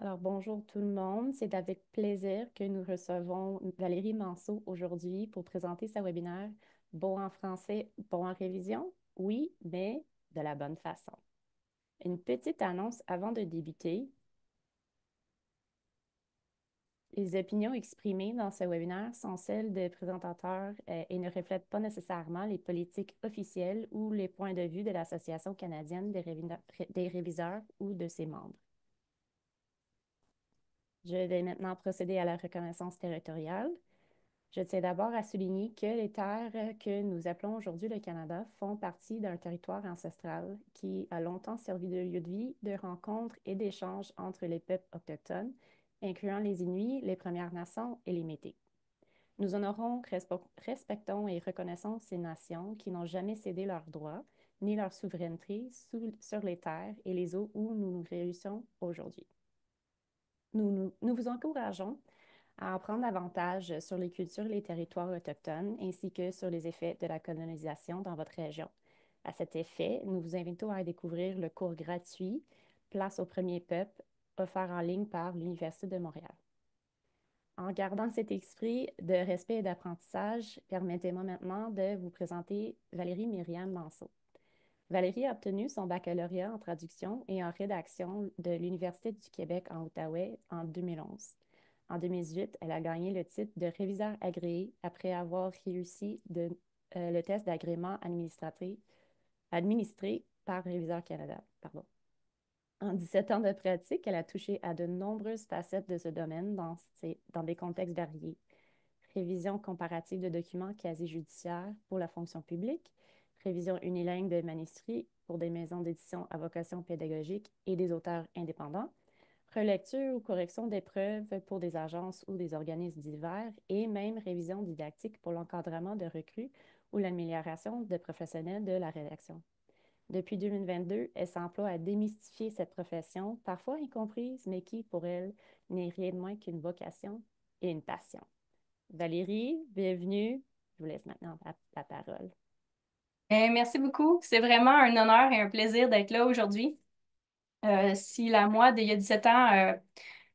Alors, bonjour tout le monde. C'est avec plaisir que nous recevons Valérie Manceau aujourd'hui pour présenter sa webinaire Beau en français, bon en révision? Oui, mais de la bonne façon. Une petite annonce avant de débuter. Les opinions exprimées dans ce webinaire sont celles des présentateurs et ne reflètent pas nécessairement les politiques officielles ou les points de vue de l'Association canadienne des réviseurs ou de ses membres. Je vais maintenant procéder à la reconnaissance territoriale. Je tiens d'abord à souligner que les terres que nous appelons aujourd'hui le Canada font partie d'un territoire ancestral qui a longtemps servi de lieu de vie, de rencontre et d'échange entre les peuples autochtones, incluant les Inuits, les Premières Nations et les Métis. Nous honorons, respectons et reconnaissons ces nations qui n'ont jamais cédé leurs droits ni leur souveraineté sur les terres et les eaux où nous nous réunissons aujourd'hui. Nous vous encourageons à apprendre davantage sur les cultures et les territoires autochtones, ainsi que sur les effets de la colonisation dans votre région. À cet effet, nous vous invitons à découvrir le cours gratuit Place au premier peuple, offert en ligne par l'Université de Montréal. En gardant cet esprit de respect et d'apprentissage, permettez-moi maintenant de vous présenter Valérie Myriam Manceau. Valérie a obtenu son baccalauréat en traduction et en rédaction de l'Université du Québec en Outaouais en 2011. En 2018, elle a gagné le titre de réviseur agréé après avoir réussi le test d'agrément administré par Réviseur Canada. Pardon. En 17 ans de pratique, elle a touché à de nombreuses facettes de ce domaine dans des contextes variés. Révision comparative de documents quasi-judiciaires pour la fonction publique, révision unilingue de manuscrits pour des maisons d'édition à vocation pédagogique et des auteurs indépendants, relecture ou correction d'épreuves pour des agences ou des organismes divers et même révision didactique pour l'encadrement de recrues ou l'amélioration de professionnels de la rédaction. Depuis 2022, elle s'emploie à démystifier cette profession, parfois incomprise, mais qui, pour elle, n'est rien de moins qu'une vocation et une passion. Valérie, bienvenue. Je vous laisse maintenant la parole. Merci beaucoup. C'est vraiment un honneur et un plaisir d'être là aujourd'hui. Si la moi, d'il y a 17 ans,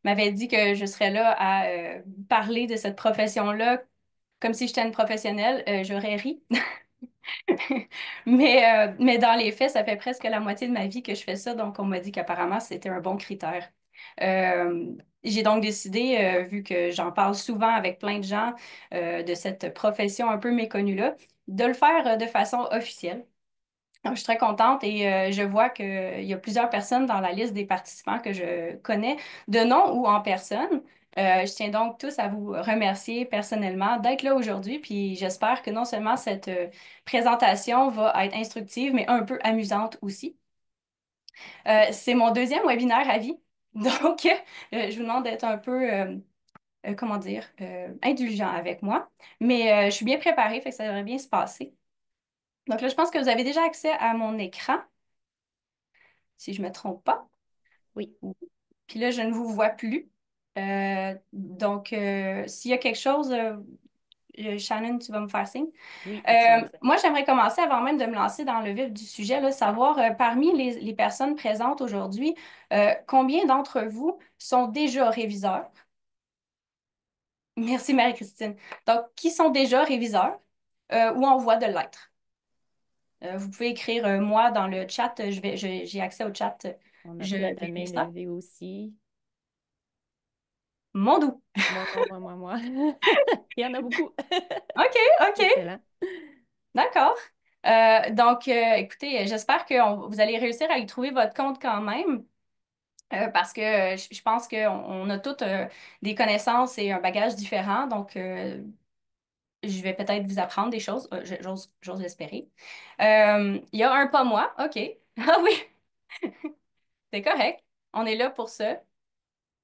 m'avait dit que je serais là à parler de cette profession-là comme si j'étais une professionnelle, j'aurais ri. Mais dans les faits, ça fait presque la moitié de ma vie que je fais ça, donc on m'a dit qu'apparemment, c'était un bon critère. J'ai donc décidé, vu que j'en parle souvent avec plein de gens de cette profession un peu méconnue-là, de le faire de façon officielle. Donc, je suis très contente et je vois qu'il y a plusieurs personnes dans la liste des participants que je connais, de nom ou en personne. Je tiens donc tous à vous remercier personnellement d'être là aujourd'hui, puis j'espère que non seulement cette présentation va être instructive, mais un peu amusante aussi. C'est mon deuxième webinaire à vie, donc je vous demande d'être un peu, comment dire, indulgent avec moi, mais je suis bien préparée, fait que ça devrait bien se passer. Donc là, je pense que vous avez déjà accès à mon écran, si je ne me trompe pas. Oui, Puis là, je ne vous vois plus. Donc, s'il y a quelque chose, Shannon, tu vas me faire signe. oui, absolument. Moi, j'aimerais commencer avant même de me lancer dans le vif du sujet, là, savoir parmi les personnes présentes aujourd'hui, combien d'entre vous sont déjà réviseurs? Merci, Marie-Christine. Donc, qui sont déjà réviseurs ou en voie de l'être? Vous pouvez écrire moi dans le chat. J'ai accès au chat. On a Je plein de vais mains faire ça. levées aussi. Mon doux. Moi. Il y en a beaucoup. OK, OK. Excellent. D'accord. Donc, écoutez, j'espère que vous allez réussir à y trouver votre compte quand même, parce que je pense qu'on a toutes des connaissances et un bagage différent. Donc, je vais peut-être vous apprendre des choses. J'ose l'espérer. Il y a un pas moi. OK. Ah oui, c'est correct. On est là pour ça.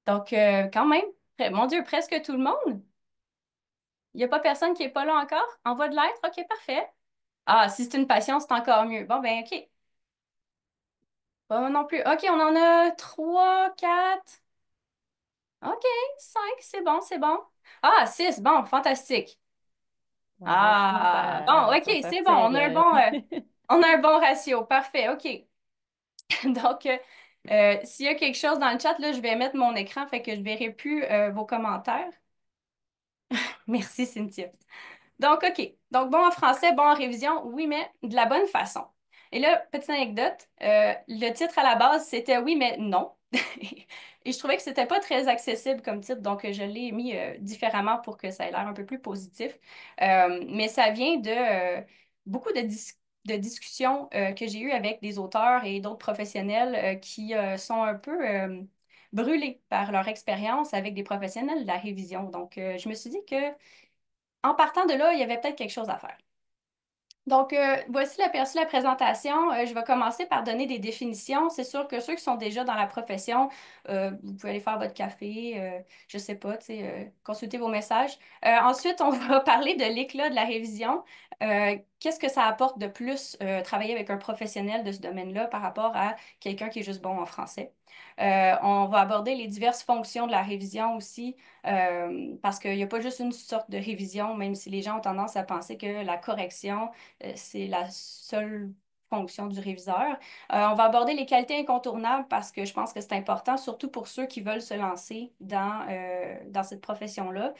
Donc, quand même, mon Dieu, presque tout le monde. Il n'y a pas personne qui n'est pas là encore? En voie de l'être? OK, parfait. Ah, si c'est une passion, c'est encore mieux. Bon, ben, OK. Pas moi non plus. OK, on en a trois, quatre. OK, cinq, c'est bon, c'est bon. Ah, six, bon, fantastique. Ouais, là, je commence Ah, bon, à OK, s'en c'est bon. sortir. On a un bon ratio. Parfait, OK. Donc, S'il y a quelque chose dans le chat, là, je vais mettre mon écran, fait que je verrai plus vos commentaires. Merci, Cynthia. Donc, OK. Donc, bon en français, bon en révision, oui, mais de la bonne façon. Et là, petite anecdote, le titre à la base, c'était oui, mais non. Et je trouvais que c'était pas très accessible comme titre, donc je l'ai mis différemment pour que ça ait l'air un peu plus positif. Mais ça vient de beaucoup de discussions que j'ai eues avec des auteurs et d'autres professionnels qui sont un peu brûlés par leur expérience avec des professionnels de la révision. Donc, je me suis dit que en partant de là, il y avait peut-être quelque chose à faire. Donc, voici l'aperçu de la présentation. Je vais commencer par donner des définitions. C'est sûr que ceux qui sont déjà dans la profession, vous pouvez aller faire votre café, je sais pas, tu sais, consulter vos messages. Ensuite, on va parler de l'éclat de la révision. Qu'est-ce que ça apporte de plus, travailler avec un professionnel de ce domaine-là par rapport à quelqu'un qui est juste bon en français. On va aborder les diverses fonctions de la révision aussi, parce qu'il n'y a pas juste une sorte de révision, même si les gens ont tendance à penser que la correction, c'est la seule fonction du réviseur. On va aborder les qualités incontournables parce que je pense que c'est important, surtout pour ceux qui veulent se lancer dans cette profession-là.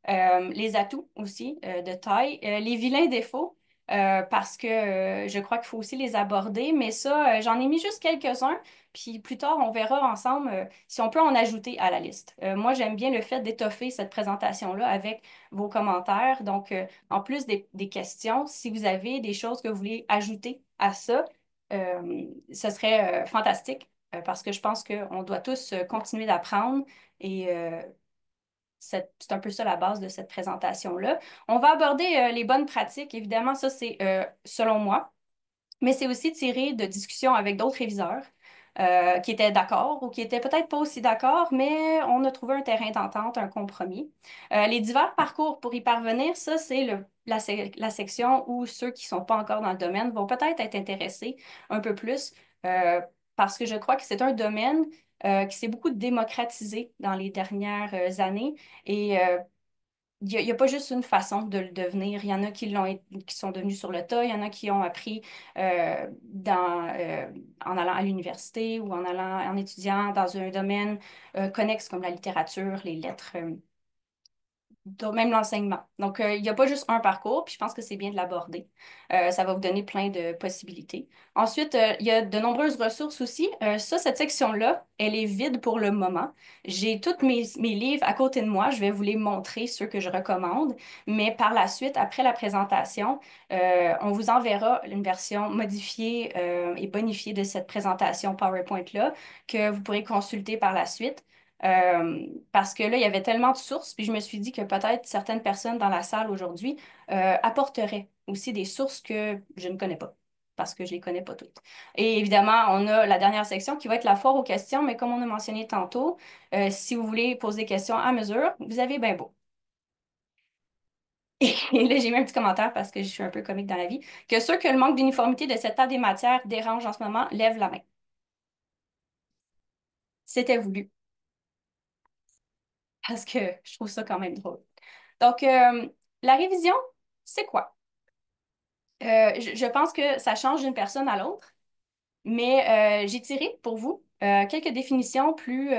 Les atouts aussi de taille, les vilains défauts, parce que je crois qu'il faut aussi les aborder, mais ça, j'en ai mis juste quelques-uns, puis plus tard, on verra ensemble si on peut en ajouter à la liste. Moi, j'aime bien le fait d'étoffer cette présentation-là avec vos commentaires. Donc, en plus des questions, si vous avez des choses que vous voulez ajouter à ça, ce serait fantastique, parce que je pense qu'on doit tous continuer d'apprendre et c'est un peu ça la base de cette présentation-là. On va aborder les bonnes pratiques. Évidemment, ça, c'est selon moi, mais c'est aussi tiré de discussions avec d'autres réviseurs qui étaient d'accord ou qui étaient peut-être pas aussi d'accord, mais on a trouvé un terrain d'entente, un compromis. Les divers parcours pour y parvenir, ça, c'est la section où ceux qui sont pas encore dans le domaine vont peut-être être intéressés un peu plus euh, parce que je crois que c'est un domaine qui s'est beaucoup démocratisé dans les dernières années et il y a pas juste une façon de le devenir. Il y en a qui sont devenus sur le tas, il y en a qui ont appris en allant à l'université ou en allant en étudiant dans un domaine connexe comme la littérature, les lettres. Même l'enseignement. Donc, il n'y a pas juste un parcours, puis je pense que c'est bien de l'aborder. Ça va vous donner plein de possibilités. Ensuite, il y a de nombreuses ressources aussi. Ça, cette section-là, elle est vide pour le moment. J'ai tous mes livres à côté de moi. Je vais vous les montrer, ceux que je recommande. Mais par la suite, après la présentation, on vous enverra une version modifiée et bonifiée de cette présentation PowerPoint-là que vous pourrez consulter par la suite. Parce que là, il y avait tellement de sources, puis je me suis dit que peut-être certaines personnes dans la salle aujourd'hui apporteraient aussi des sources que je ne connais pas, parce que je ne les connais pas toutes. Et évidemment, on a la dernière section qui va être la foire aux questions, mais comme on a mentionné tantôt, si vous voulez poser des questions à mesure, vous avez bien beau. Et là, j'ai mis un petit commentaire parce que je suis un peu comique dans la vie, que ceux que le manque d'uniformité de cette table des matières dérange en ce moment, lèvent la main. C'était voulu, parce que je trouve ça quand même drôle. Donc, la révision, c'est quoi? Je pense que ça change d'une personne à l'autre, mais j'ai tiré pour vous quelques définitions plus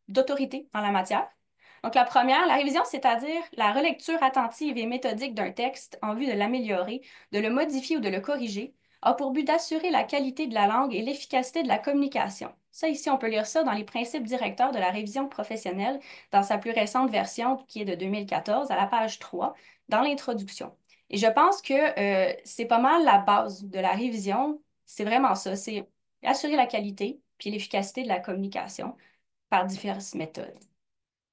d'autorité en la matière. Donc, la première, la révision, c'est-à-dire la relecture attentive et méthodique d'un texte en vue de l'améliorer, de le modifier ou de le corriger, a pour but d'assurer la qualité de la langue et l'efficacité de la communication. Ça, ici, on peut lire ça dans les principes directeurs de la révision professionnelle, dans sa plus récente version, qui est de 2014, à la page 3, dans l'introduction. Et je pense que c'est pas mal la base de la révision. C'est vraiment ça, c'est assurer la qualité puis l'efficacité de la communication par diverses méthodes.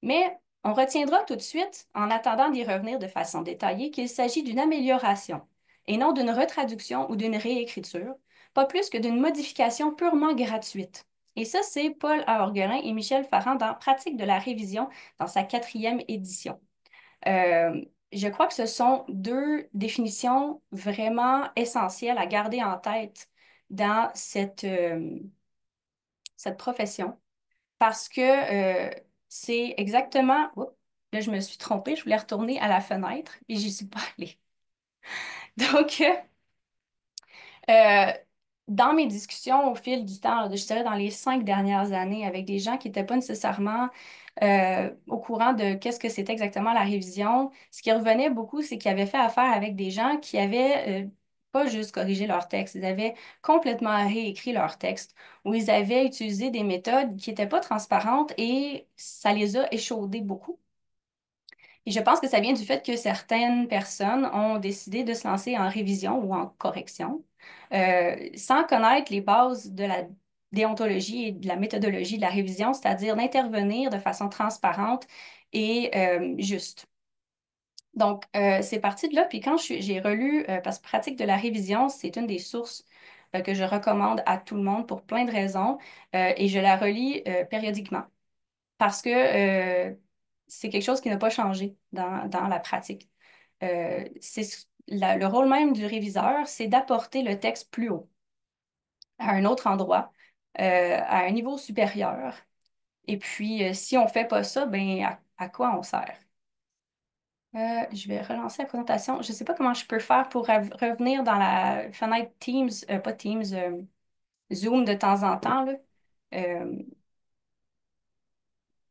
Mais on retiendra tout de suite, en attendant d'y revenir de façon détaillée, qu'il s'agit d'une amélioration et non d'une retraduction ou d'une réécriture, pas plus que d'une modification purement gratuite. Et ça, c'est Paul A. Orgelin et Michel Farrand dans Pratique de la révision, dans sa quatrième édition. Euh, je crois que ce sont deux définitions vraiment essentielles à garder en tête dans cette profession parce que c'est exactement... Oups, là, je me suis trompée, je voulais retourner à la fenêtre et j'y suis pas allée. Donc, dans mes discussions au fil du temps, je dirais dans les 5 dernières années, avec des gens qui n'étaient pas nécessairement au courant de qu'est-ce que c'était exactement la révision, ce qui revenait beaucoup, c'est qu'ils avaient fait affaire avec des gens qui avaient pas juste corrigé leur texte, ils avaient complètement réécrit leur texte, ou ils avaient utilisé des méthodes qui n'étaient pas transparentes et ça les a échaudés beaucoup. Et je pense que ça vient du fait que certaines personnes ont décidé de se lancer en révision ou en correction sans connaître les bases de la déontologie et de la méthodologie de la révision, c'est-à-dire d'intervenir de façon transparente et juste. Donc, c'est parti de là. Puis quand j'ai relu, parce que pratique de la révision, c'est une des sources que je recommande à tout le monde pour plein de raisons, et je la relis périodiquement parce que c'est quelque chose qui n'a pas changé dans la pratique. Le rôle même du réviseur, c'est d'apporter le texte plus haut, à un autre endroit, à un niveau supérieur. Et puis, si on ne fait pas ça, ben, à quoi on sert? Je vais relancer la présentation. Je ne sais pas comment je peux faire pour revenir dans la fenêtre Teams, pas Teams, Zoom de temps en temps, là. Euh,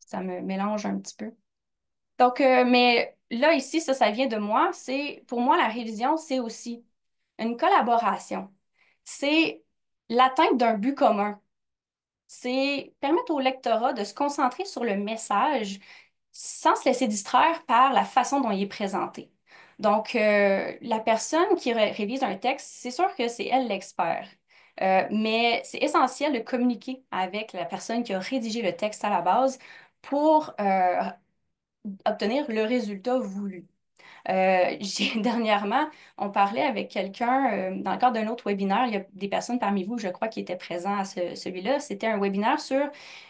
Ça me mélange un petit peu. Donc, mais là, ici, ça vient de moi. Pour moi, la révision, c'est aussi une collaboration. C'est l'atteinte d'un but commun. C'est permettre au lectorat de se concentrer sur le message sans se laisser distraire par la façon dont il est présenté. Donc, la personne qui révise un texte, c'est sûr que c'est elle l'expert. Mais c'est essentiel de communiquer avec la personne qui a rédigé le texte à la base pour obtenir le résultat voulu. Dernièrement, on parlait avec quelqu'un dans le cadre d'un autre webinaire. Il y a des personnes parmi vous, je crois, qui étaient présents à celui-là. C'était un webinaire sur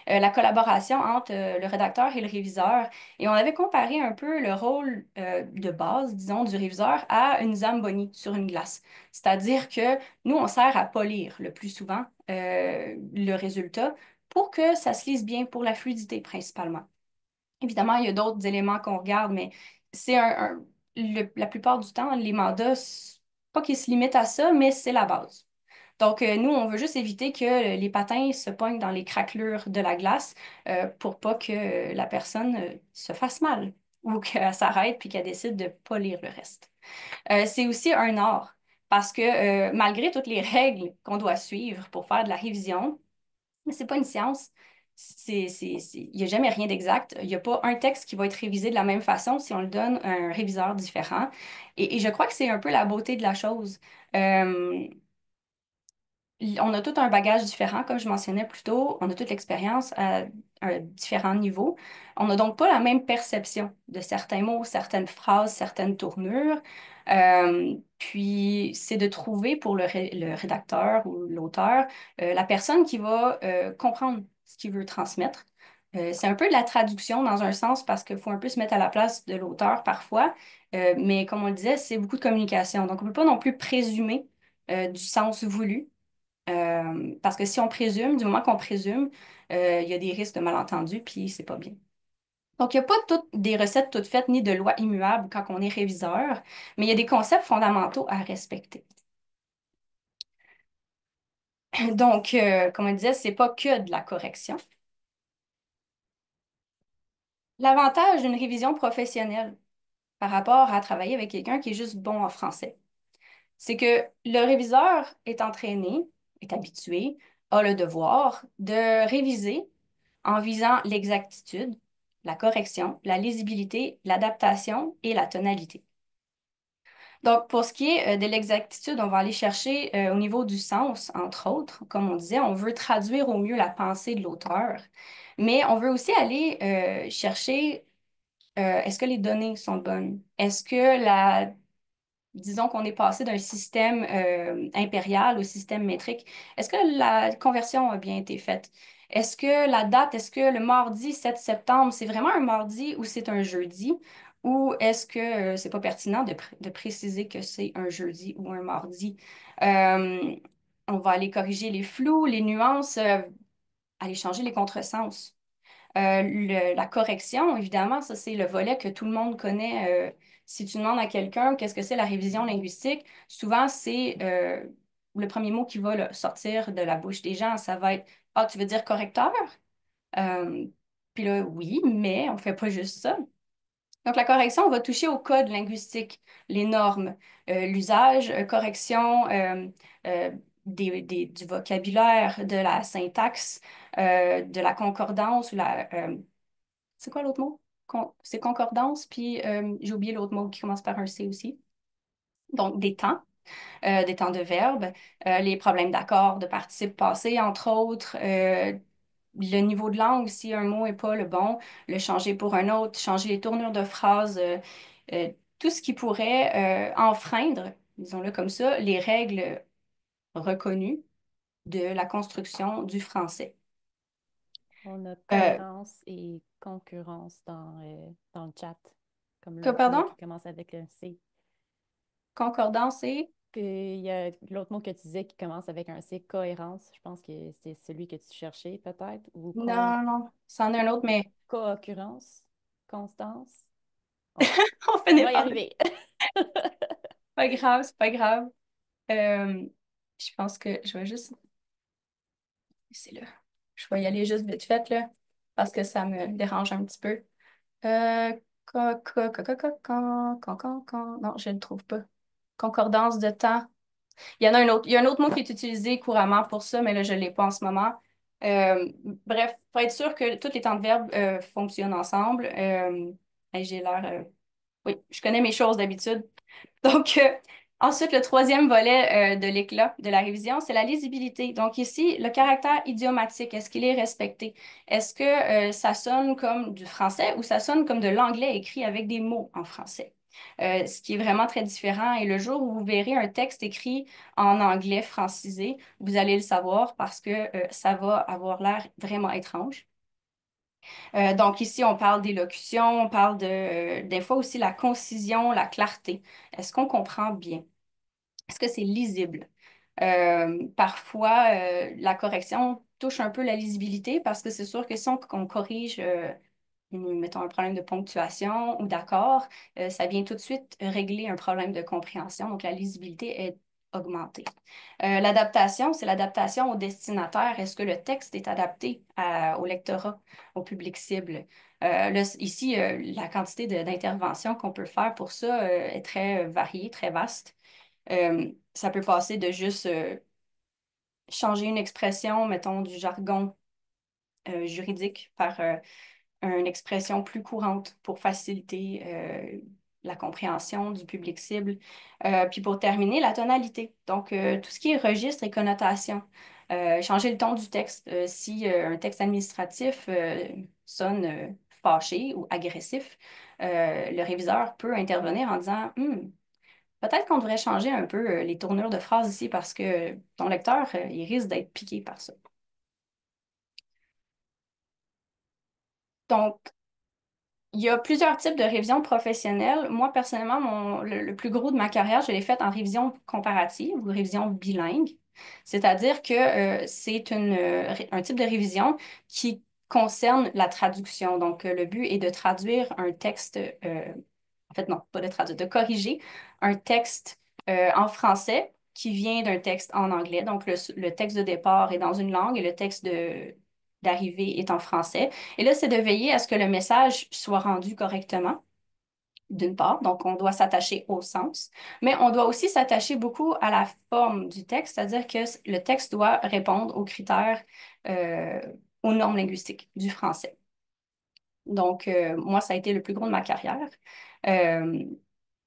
la collaboration entre le rédacteur et le réviseur. Et on avait comparé un peu le rôle de base, disons, du réviseur à une zamboni sur une glace. C'est-à-dire que nous, on sert à polir le plus souvent le résultat pour que ça se lise bien pour la fluidité principalement. Évidemment, il y a d'autres éléments qu'on regarde, mais c'est la plupart du temps, les mandats, pas qu'ils se limitent à ça, mais c'est la base. Donc, nous, on veut juste éviter que les patins se pognent dans les craquelures de la glace pour pas que la personne se fasse mal ou qu'elle s'arrête puis qu'elle décide de pas lire le reste. C'est aussi un art parce que malgré toutes les règles qu'on doit suivre pour faire de la révision, mais c'est pas une science. Il n'y a jamais rien d'exact. Il n'y a pas un texte qui va être révisé de la même façon si on le donne à un réviseur différent. Et je crois que c'est un peu la beauté de la chose. Euh, on a tout un bagage différent, comme je mentionnais plus tôt. On a toute l'expérience à différents niveaux. On n'a donc pas la même perception de certains mots, certaines phrases, certaines tournures. Puis, c'est de trouver pour le rédacteur ou l'auteur la personne qui va comprendre ce qu'il veut transmettre. C'est un peu de la traduction dans un sens parce qu'il faut un peu se mettre à la place de l'auteur parfois. Mais comme on le disait, c'est beaucoup de communication. Donc, on ne peut pas non plus présumer du sens voulu. Parce que si on présume, du moment qu'on présume, il y a des risques de malentendus, puis c'est pas bien. Donc, il n'y a pas des recettes toutes faites ni de lois immuables quand on est réviseur, mais il y a des concepts fondamentaux à respecter. Donc, comme on disait, c'est pas que de la correction. L'avantage d'une révision professionnelle par rapport à travailler avec quelqu'un qui est juste bon en français, c'est que le réviseur est entraîné, est habitué, a le devoir de réviser en visant l'exactitude, la correction, la lisibilité, l'adaptation et la tonalité. Donc, pour ce qui est de l'exactitude, on va aller chercher au niveau du sens, entre autres. Comme on disait, on veut traduire au mieux la pensée de l'auteur, mais on veut aussi aller chercher est-ce que les données sont bonnes? Est-ce que disons qu'on est passé d'un système impérial au système métrique. Est-ce que la conversion a bien été faite? Est-ce que la date, est-ce que le mardi 7 septembre, c'est vraiment un mardi ou c'est un jeudi? Ou est-ce que c'est pas pertinent de préciser que c'est un jeudi ou un mardi? Euh, on va aller corriger les flous, les nuances, aller changer les contresens. La correction, évidemment, ça c'est le volet que tout le monde connaît. Si tu demandes à quelqu'un qu'est-ce que c'est la révision linguistique, souvent c'est le premier mot qui va là, sortir de la bouche des gens, ça va être Ah, tu veux dire correcteur? Euh, Puis là, oui, mais on fait pas juste ça. Donc, la correction, on va toucher au code linguistique, les normes, l'usage, correction euh, du vocabulaire, de la syntaxe, de la concordance ou c'est quoi l'autre mot? C'est concordance, puis j'ai oublié l'autre mot qui commence par un C aussi. Donc, des temps de verbe, les problèmes d'accord, de participe passé, entre autres, le niveau de langue, si un mot n'est pas le bon, le changer pour un autre, changer les tournures de phrases, euh, tout ce qui pourrait enfreindre, disons-le comme ça, les règles reconnues de la construction du français. On a Euh, cohérence et concurrence dans le chat, comme l'autre mot Pardon? qui commence avec un C. Concordance et... Puis il y a l'autre mot que tu disais qui commence avec un C, cohérence. Je pense que c'est celui que tu cherchais peut-être. Ou Non, non, c'en est un autre, mais co-occurrence, constance. On, on on finit va y par... arriver. Pas grave, c'est pas grave. Euh, je pense que je vais juste... C'est là. Je vais y aller juste vite fait, là, parce que ça me dérange un petit peu. Euh, Non, je ne le trouve pas. Concordance de temps. Il y en a un autre. Il y a un autre mot qui est utilisé couramment pour ça, mais là, je ne l'ai pas en ce moment. Bref, pour être sûr que tous les temps de verbe fonctionnent ensemble. Hey, j'ai l'air. Oui, je connais mes choses d'habitude. Donc, ensuite, le troisième volet de l'éclat de la révision, c'est la lisibilité. Donc, ici, le caractère idiomatique, est-ce qu'il est respecté? Est-ce que ça sonne comme du français ou ça sonne comme de l'anglais écrit avec des mots en français? Ce qui est vraiment très différent. Et le jour où vous verrez un texte écrit en anglais francisé, vous allez le savoir parce que ça va avoir l'air vraiment étrange. Donc ici, on parle d'élocution, on parle des fois aussi la concision, la clarté. Est-ce qu'on comprend bien? Est-ce que c'est lisible? Parfois, la correction touche un peu la lisibilité parce que c'est sûr que si on corrige, mettons, un problème de ponctuation ou d'accord, ça vient tout de suite régler un problème de compréhension. Donc, la lisibilité est augmentée. L'adaptation, c'est l'adaptation au destinataire. Est-ce que le texte est adapté au lectorat, au public cible? Ici, la quantité d'interventions qu'on peut faire pour ça est très variée, très vaste. Ça peut passer de juste changer une expression, mettons, du jargon juridique par une expression plus courante pour faciliter la compréhension du public cible. Puis pour terminer, la tonalité. Donc, tout ce qui est registre et connotation. Changer le ton du texte. Si un texte administratif sonne fâché ou agressif, le réviseur peut intervenir en disant peut-être qu'on devrait changer un peu les tournures de phrases ici parce que ton lecteur, il risque d'être piqué par ça. Donc, il y a plusieurs types de révisions professionnelles. Moi, personnellement, le plus gros de ma carrière, je l'ai fait en révision comparative ou révision bilingue. C'est-à-dire que c'est un type de révision qui concerne la traduction. Donc, le but est de traduire un texte, en fait, non, pas de traduire, de corriger un texte en français qui vient d'un texte en anglais. Donc, le texte de départ est dans une langue et le texte d'arrivée est en français. Et là, c'est de veiller à ce que le message soit rendu correctement, d'une part. Donc, on doit s'attacher au sens, mais on doit aussi s'attacher beaucoup à la forme du texte, c'est-à-dire que le texte doit répondre aux critères, euh, aux normes linguistiques du français. Donc, moi, ça a été le plus gros de ma carrière. Euh,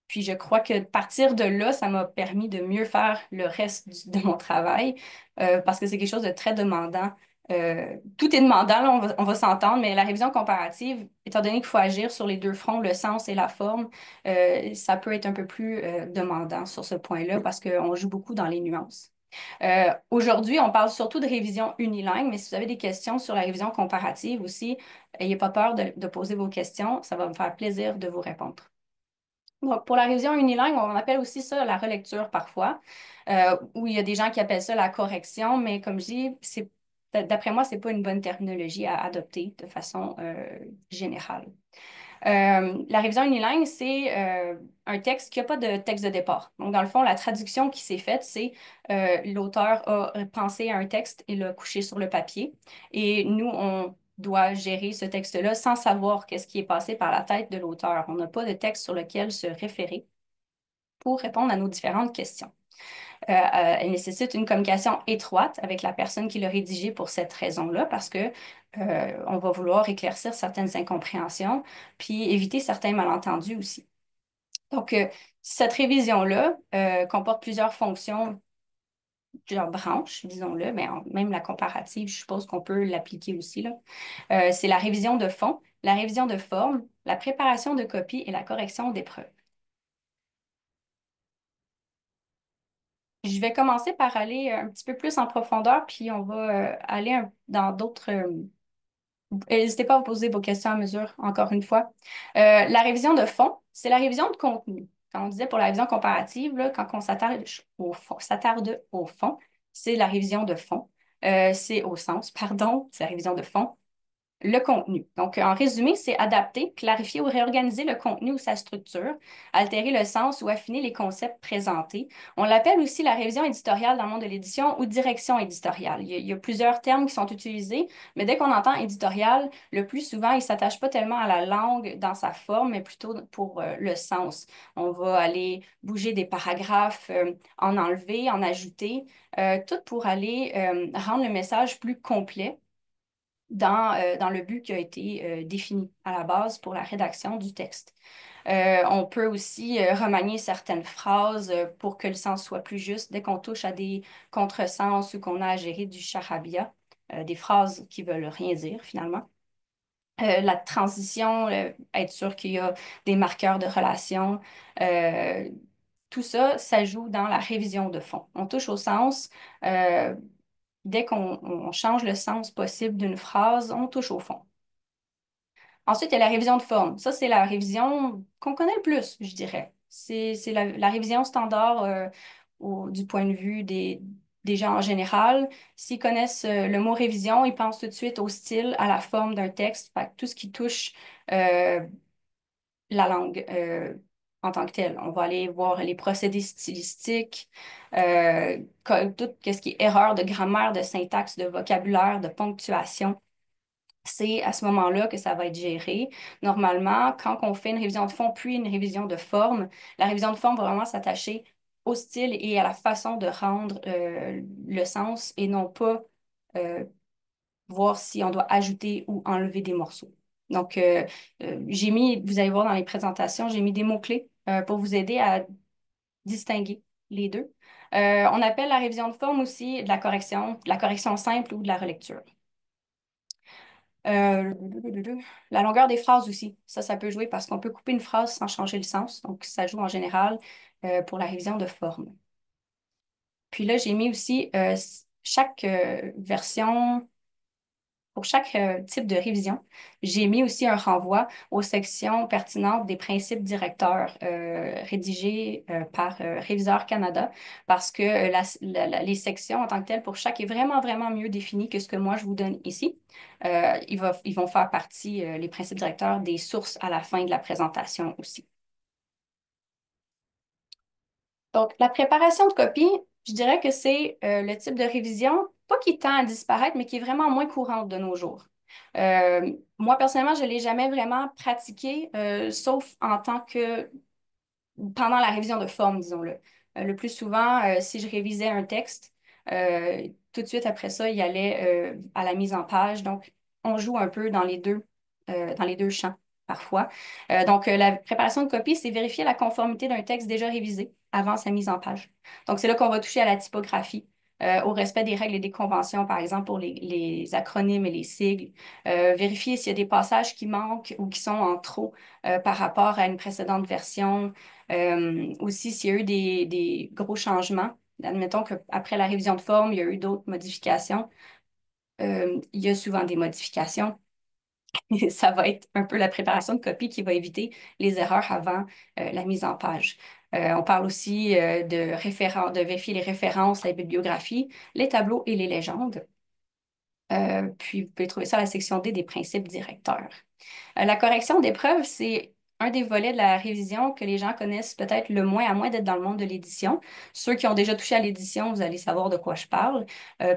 Puis je crois que de partir de là, ça m'a permis de mieux faire le reste de mon travail parce que c'est quelque chose de très demandant. Tout est demandant, là, on va s'entendre, mais la révision comparative, étant donné qu'il faut agir sur les deux fronts, le sens et la forme, ça peut être un peu plus demandant sur ce point-là parce qu'on joue beaucoup dans les nuances. Aujourd'hui, on parle surtout de révision unilingue, mais si vous avez des questions sur la révision comparative aussi, n'ayez pas peur de poser vos questions. Ça va me faire plaisir de vous répondre. Donc, pour la révision unilingue, on appelle aussi ça la relecture parfois, où il y a des gens qui appellent ça la correction, mais comme je dis, d'après moi, c'est pas une bonne terminologie à adopter de façon générale. La révision unilingue, c'est un texte qui n'a pas de texte de départ. Donc, dans le fond, la traduction qui s'est faite, c'est l'auteur a pensé à un texte et l'a couché sur le papier. Et nous, on doit gérer ce texte-là sans savoir qu'est-ce qui est passé par la tête de l'auteur. On n'a pas de texte sur lequel se référer pour répondre à nos différentes questions. Elle nécessite une communication étroite avec la personne qui l'a rédigé pour cette raison-là, parce que on va vouloir éclaircir certaines incompréhensions, puis éviter certains malentendus aussi. Donc, cette révision-là comporte plusieurs fonctions, plusieurs branches, disons-le, mais même la comparative, je suppose qu'on peut l'appliquer aussi, là. C'est la révision de fond, la révision de forme, la préparation de copies et la correction d'épreuves. Je vais commencer par aller un petit peu plus en profondeur, puis on va aller dans d'autres. N'hésitez pas à vous poser vos questions à mesure, encore une fois. La révision de fond, c'est la révision de contenu. Quand on disait pour la révision comparative, là, quand on s'attarde au fond, c'est la révision de fond. C'est au sens, pardon, c'est la révision de fond. Le contenu. Donc, en résumé, c'est adapter, clarifier ou réorganiser le contenu ou sa structure, altérer le sens ou affiner les concepts présentés. On l'appelle aussi la révision éditoriale dans le monde de l'édition ou direction éditoriale. Il y a plusieurs termes qui sont utilisés, mais dès qu'on entend éditorial, le plus souvent, il ne s'attache pas tellement à la langue dans sa forme, mais plutôt pour le sens. On va aller bouger des paragraphes, en enlever, en ajouter, tout pour aller rendre le message plus complet dans le but qui a été défini à la base pour la rédaction du texte. On peut aussi remanier certaines phrases pour que le sens soit plus juste dès qu'on touche à des contresens ou qu'on a à gérer du charabia, des phrases qui veulent rien dire finalement. La transition, être sûr qu'il y a des marqueurs de relation, euh, tout ça, ça joue dans la révision de fond. On touche au sens. Dès qu'on change le sens possible d'une phrase, on touche au fond. Ensuite, il y a la révision de forme. Ça, c'est la révision qu'on connaît le plus, je dirais. C'est la révision standard du point de vue des gens en général. S'ils connaissent le mot révision, ils pensent tout de suite au style, à la forme d'un texte. Fait que tout ce qui touche euh, la langue en tant que telle. On va aller voir les procédés stylistiques, tout ce qui est erreur de grammaire, de syntaxe, de vocabulaire, de ponctuation. C'est à ce moment-là que ça va être géré. Normalement, quand on fait une révision de fond puis une révision de forme, la révision de forme va vraiment s'attacher au style et à la façon de rendre le sens et non pas euh, voir si on doit ajouter ou enlever des morceaux. Donc, j'ai mis, vous allez voir dans les présentations, j'ai mis des mots-clés pour vous aider à distinguer les deux. On appelle la révision de forme aussi de la correction simple ou de la relecture. Euh, la longueur des phrases aussi, ça peut jouer parce qu'on peut couper une phrase sans changer le sens. Donc, ça joue en général pour la révision de forme. Puis là, j'ai mis aussi chaque version, pour chaque type de révision, j'ai mis aussi un renvoi aux sections pertinentes des principes directeurs rédigés par Réviseur Canada parce que les sections en tant que telles pour chaque est vraiment, vraiment mieux définies que ce que moi je vous donne ici. Ils vont faire partie, les principes directeurs, des sources à la fin de la présentation aussi. Donc, la préparation de copie, je dirais que c'est le type de révision, pas qui tend à disparaître, mais qui est vraiment moins courante de nos jours. Moi, personnellement, je ne l'ai jamais vraiment pratiqué, sauf en tant que pendant la révision de forme, disons-le. Le plus souvent, si je révisais un texte, tout de suite après ça, il allait à la mise en page. Donc, on joue un peu dans les deux champs parfois. Donc, la préparation de copie, c'est vérifier la conformité d'un texte déjà révisé avant sa mise en page. Donc, c'est là qu'on va toucher à la typographie. Au respect des règles et des conventions, par exemple, pour les acronymes et les sigles. Vérifier s'il y a des passages qui manquent ou qui sont en trop par rapport à une précédente version. Aussi, s'il y a eu des gros changements, admettons qu'après la révision de forme, il y a eu d'autres modifications. Il y a souvent des modifications. Ça va être un peu la préparation de copie qui va éviter les erreurs avant la mise en page. On parle aussi de vérifier les références, la bibliographie, les tableaux et les légendes. Puis, vous pouvez trouver ça à la section D des principes directeurs. La correction d'épreuves, c'est un des volets de la révision que les gens connaissent peut-être le moins, à moins d'être dans le monde de l'édition. Ceux qui ont déjà touché à l'édition, vous allez savoir de quoi je parle.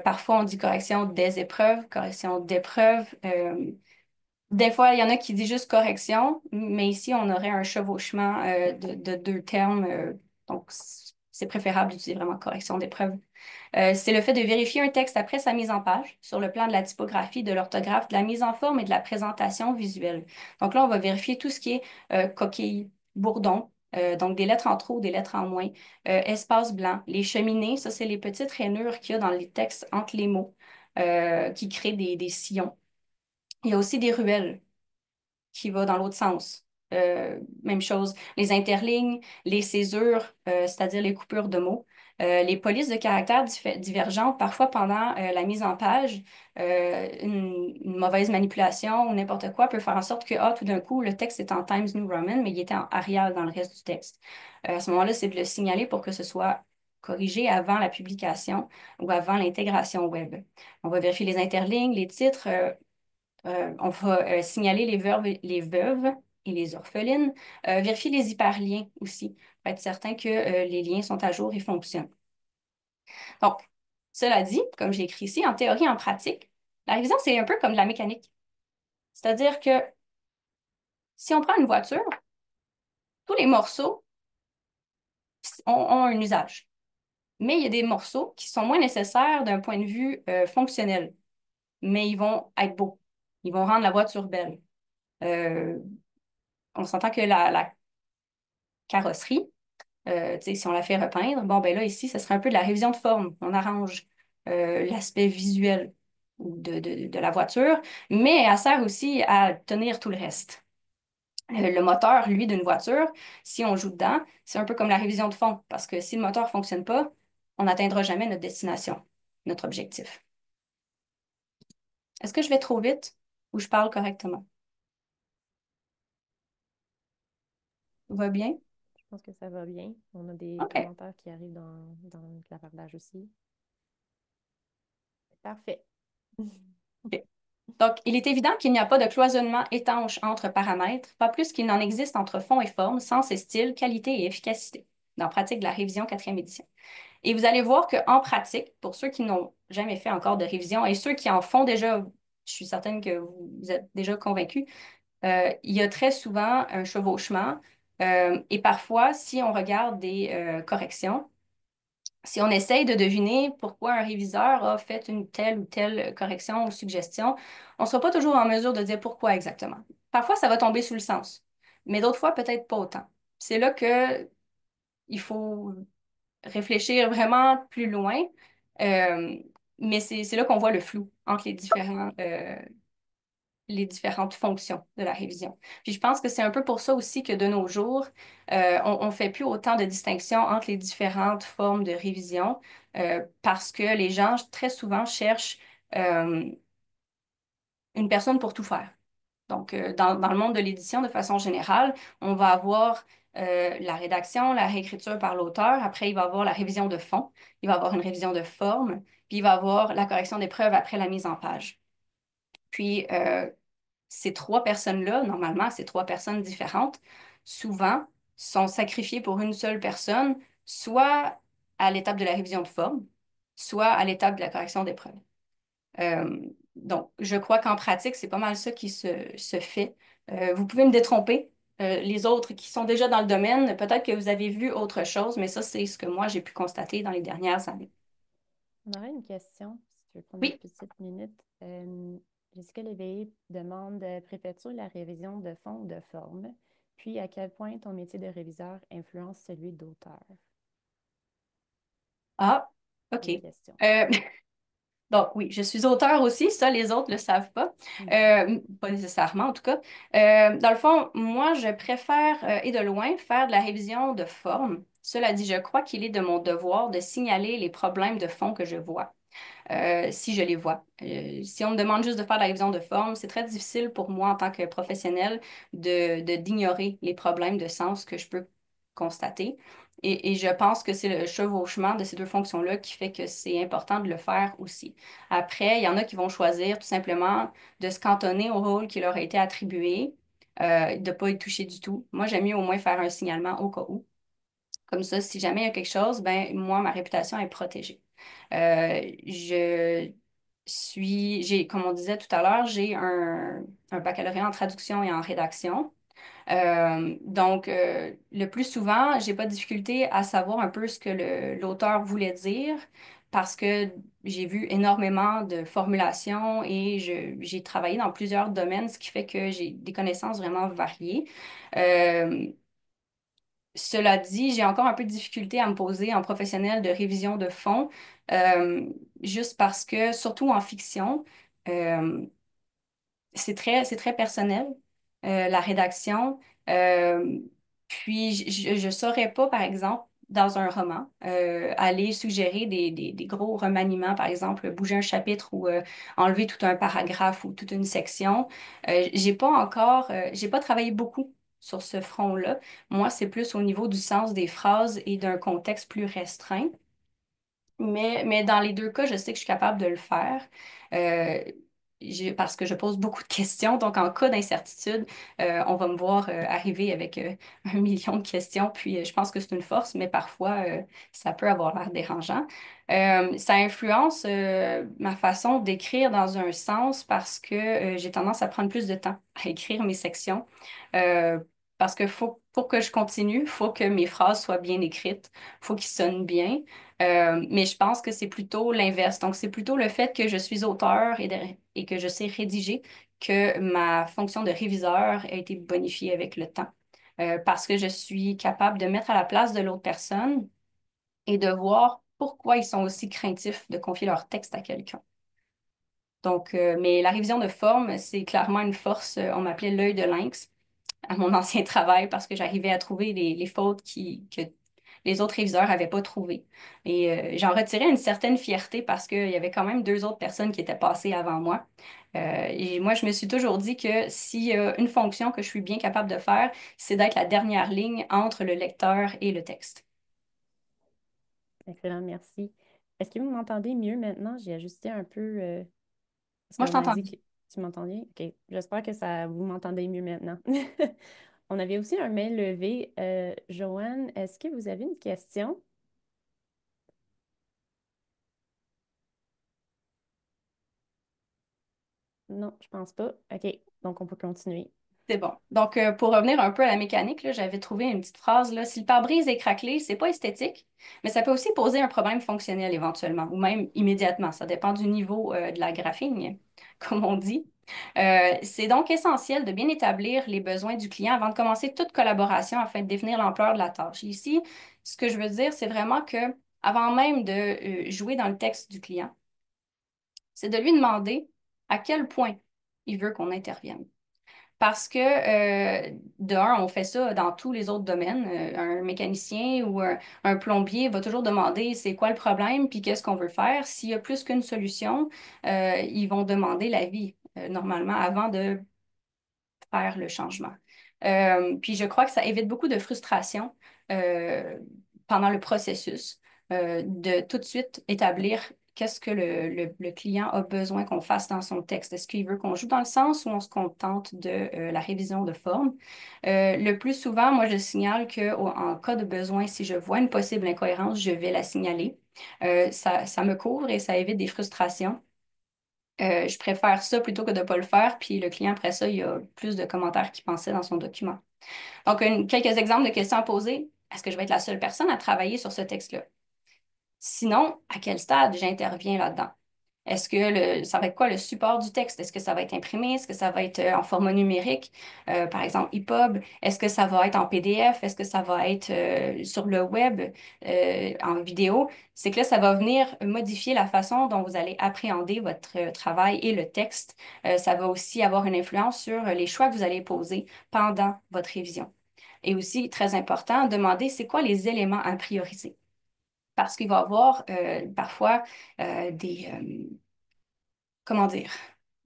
Parfois, on dit correction des épreuves, correction d'épreuves. Des fois, il y en a qui disent juste correction, mais ici, on aurait un chevauchement de deux termes. Donc, c'est préférable d'utiliser vraiment correction d'épreuve. C'est le fait de vérifier un texte après sa mise en page sur le plan de la typographie, de l'orthographe, de la mise en forme et de la présentation visuelle. Donc là, on va vérifier tout ce qui est coquille, bourdon, donc des lettres en trop, des lettres en moins, espace blanc, les cheminées, ça, c'est les petites rainures qu'il y a dans les textes entre les mots qui créent des sillons. Il y a aussi des ruelles qui va dans l'autre sens. Même chose, les interlignes, les césures, c'est-à-dire les coupures de mots, les polices de caractères divergentes, parfois pendant la mise en page, une mauvaise manipulation ou n'importe quoi peut faire en sorte que, ah, tout d'un coup, le texte est en Times New Roman, mais il était en Arial dans le reste du texte. À ce moment-là, c'est de le signaler pour que ce soit corrigé avant la publication ou avant l'intégration web. On va vérifier les interlignes, les titres, on va signaler les veuves et les orphelines. Vérifier les hyperliens aussi, pour être certain que les liens sont à jour et fonctionnent. Donc, cela dit, comme j'ai écrit ici, en théorie et en pratique, la révision, c'est un peu comme de la mécanique. C'est-à-dire que si on prend une voiture, tous les morceaux ont un usage. Mais il y a des morceaux qui sont moins nécessaires d'un point de vue fonctionnel, mais ils vont être beaux. Ils vont rendre la voiture belle. Euh, on s'entend que la carrosserie, tu sais, si on la fait repeindre, bon, ben là, ici, ce serait un peu de la révision de forme. On arrange l'aspect visuel de la voiture, mais elle sert aussi à tenir tout le reste. Le moteur, lui, d'une voiture, si on joue dedans, c'est un peu comme la révision de fond, parce que si le moteur ne fonctionne pas, on n'atteindra jamais notre destination, notre objectif. Est-ce que je vais trop vite ou je parle correctement? Tout va bien? Je pense que ça va bien. On a des OK. commentaires qui arrivent dans le clavardage aussi. Parfait. OK. Donc, il est évident qu'il n'y a pas de cloisonnement étanche entre paramètres, pas plus qu'il n'en existe entre fond et forme, sens et style, qualité et efficacité, dans Pratique de la révision quatrième édition. Et vous allez voir qu'en pratique, pour ceux qui n'ont jamais fait encore de révision et ceux qui en font déjà, je suis certaine que vous êtes déjà convaincus, il y a très souvent un chevauchement. Et parfois, si on regarde des corrections, si on essaye de deviner pourquoi un réviseur a fait une telle ou telle correction ou suggestion, on ne sera pas toujours en mesure de dire pourquoi exactement. Parfois, ça va tomber sous le sens, mais d'autres fois, peut-être pas autant. C'est là que il faut réfléchir vraiment plus loin, euh, mais c'est là qu'on voit le flou entre les différentes fonctions de la révision. Puis je pense que c'est un peu pour ça aussi que de nos jours, on ne fait plus autant de distinctions entre les différentes formes de révision parce que les gens très souvent cherchent euh, une personne pour tout faire. Donc, dans le monde de l'édition, de façon générale, on va avoir la rédaction, la réécriture par l'auteur. Après, il va avoir la révision de fond. Il va avoir une révision de forme. Puis, il va avoir la correction des preuves après la mise en page. Puis, ces trois personnes-là, normalement, ces trois personnes différentes, souvent sont sacrifiées pour une seule personne, soit à l'étape de la révision de forme, soit à l'étape de la correction des preuves. Donc, je crois qu'en pratique, c'est pas mal ça qui se fait. Vous pouvez me détromper. Les autres qui sont déjà dans le domaine, peut-être que vous avez vu autre chose, mais ça, c'est ce que moi, j'ai pu constater dans les dernières années. On aurait une question, si tu veux prendre une Oui. petite minute. Jessica Léveillé demande, préfères-tu la révision de fond ou de forme? Puis, à quel point ton métier de réviseur influence celui d'auteur? Ah, OK. Bonne question. Euh, Donc oui, je suis auteur aussi, ça les autres ne le savent pas. Mhm. Pas nécessairement en tout cas. Dans le fond, moi je préfère et de loin faire de la révision de forme. Cela dit, je crois qu'il est de mon devoir de signaler les problèmes de fond que je vois, si je les vois. Si on me demande juste de faire de la révision de forme, c'est très difficile pour moi en tant que professionnel d'ignorer les problèmes de sens que je peux constater. Et je pense que c'est le chevauchement de ces deux fonctions-là qui fait que c'est important de le faire aussi. Après, il y en a qui vont choisir tout simplement de se cantonner au rôle qui leur a été attribué, de ne pas y toucher du tout. Moi, j'aime mieux au moins faire un signalement au cas où. Comme ça, si jamais il y a quelque chose, ben moi, ma réputation est protégée. Je comme on disait tout à l'heure, j'ai un baccalauréat en traduction et en rédaction. Donc, le plus souvent, j'ai pas de difficulté à savoir un peu ce que l'auteur voulait dire parce que j'ai vu énormément de formulations et j'ai travaillé dans plusieurs domaines, ce qui fait que j'ai des connaissances vraiment variées. Euh, Cela dit, j'ai encore un peu de difficulté à me poser en professionnel de révision de fond, euh, juste parce que, surtout en fiction, euh, c'est très personnel, la rédaction. Euh, Puis, je ne saurais pas, par exemple, dans un roman, aller suggérer des gros remaniements, par exemple, bouger un chapitre ou enlever tout un paragraphe ou toute une section. J'ai pas travaillé beaucoup sur ce front-là. Moi, c'est plus au niveau du sens des phrases et d'un contexte plus restreint. Mais dans les deux cas, je sais que je suis capable de le faire euh, parce que je pose beaucoup de questions. Donc, en cas d'incertitude, on va me voir arriver avec 1 million de questions. Puis, je pense que c'est une force, mais parfois, ça peut avoir l'air dérangeant. Ça influence ma façon d'écrire dans un sens parce que j'ai tendance à prendre plus de temps à écrire mes sections. Euh, Parce que pour que je continue, il faut que mes phrases soient bien écrites, il faut qu'ils sonnent bien. Mais je pense que c'est plutôt l'inverse. Donc, c'est plutôt le fait que je suis auteur et que je sais rédiger que ma fonction de réviseur a été bonifiée avec le temps. Parce que je suis capable de mettre à la place de l'autre personne et de voir pourquoi ils sont aussi craintifs de confier leur texte à quelqu'un. Donc, mais la révision de forme, c'est clairement une force. On m'appelait l'œil de lynx à mon ancien travail parce que j'arrivais à trouver les fautes que les autres réviseurs n'avaient pas trouvées. Et j'en retirais une certaine fierté parce qu'il y avait quand même 2 autres personnes qui étaient passées avant moi. Et moi, je me suis toujours dit que s'il y a une fonction que je suis bien capable de faire, c'est d'être la dernière ligne entre le lecteur et le texte. Excellent, merci. Est-ce que vous m'entendez mieux maintenant? J'ai ajusté un peu parce Moi, je qu'on m'a t'entends dit bien. que tu m'entendais. OK. J'espère que vous m'entendez mieux maintenant. On avait aussi un mail levé. Joanne, est-ce que vous avez une question? Non, je pense pas. OK. Donc, on peut continuer. C'est bon. Donc, pour revenir un peu à la mécanique, là, j'avais trouvé une petite phrase, là. Si le pare-brise est craquelé, c'est pas esthétique, mais ça peut aussi poser un problème fonctionnel éventuellement, ou même immédiatement. Ça dépend du niveau, de la graphine, comme on dit. C'est donc essentiel de bien établir les besoins du client avant de commencer toute collaboration afin de définir l'ampleur de la tâche. Ici, ce que je veux dire, c'est vraiment que avant même de, jouer dans le texte du client, c'est de lui demander à quel point il veut qu'on intervienne. Parce que, de un, on fait ça dans tous les autres domaines. Un mécanicien ou un plombier va toujours demander c'est quoi le problème, puis qu'est-ce qu'on veut faire. S'il y a plus qu'une solution, ils vont demander l'avis, normalement, avant de faire le changement. Puis je crois que ça évite beaucoup de frustration euh, pendant le processus, de tout de suite établir qu'est-ce que le client a besoin qu'on fasse dans son texte. Est-ce qu'il veut qu'on joue dans le sens ou on se contente de la révision de forme? Le plus souvent, moi, je signale qu'en cas de besoin, si je vois une possible incohérence, je vais la signaler. Ça me couvre et ça évite des frustrations. Je préfère ça plutôt que de ne pas le faire. Puis le client, après ça, il y a plus de commentaires qu'il pensait dans son document. Donc, quelques exemples de questions à poser. Est-ce que je vais être la seule personne à travailler sur ce texte-là? Sinon, à quel stade j'interviens là-dedans? Ça va être quoi le support du texte? Est-ce que ça va être imprimé? Est-ce que ça va être en format numérique, par exemple EPUB? Est-ce que ça va être en PDF? Est-ce que ça va être sur le web, en vidéo? C'est que là, ça va venir modifier la façon dont vous allez appréhender votre travail et le texte. Ça va aussi avoir une influence sur les choix que vous allez poser pendant votre révision. Et aussi, très important, demander c'est quoi les éléments à prioriser parce qu'il va y avoir parfois comment dire,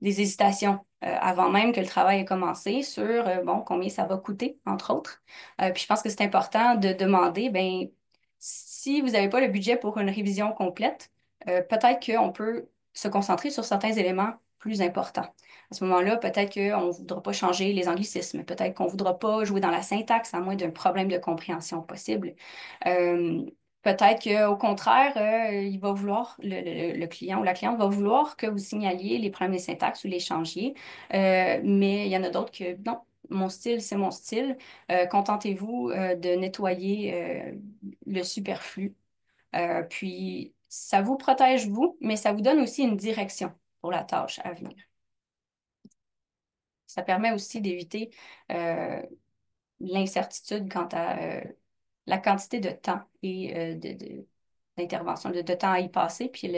des hésitations avant même que le travail ait commencé sur, bon, combien ça va coûter, entre autres. Puis je pense que c'est important de demander, ben, Si vous n'avez pas le budget pour une révision complète, peut-être qu'on peut se concentrer sur certains éléments plus importants. À ce moment-là, peut-être qu'on ne voudra pas changer les anglicismes, peut-être qu'on ne voudra pas jouer dans la syntaxe à moins d'un problème de compréhension possible. Euh, Peut-être qu'au contraire, il va vouloir, le client ou la cliente va vouloir que vous signaliez les problèmes de syntaxe ou les changiez. Mais il y en a d'autres que non, mon style, c'est mon style. Contentez-vous de nettoyer le superflu. Puis, ça vous protège, vous, mais ça vous donne aussi une direction pour la tâche à venir. Ça permet aussi d'éviter euh, l'incertitude quant à la quantité de temps et d'intervention, de temps à y passer, puis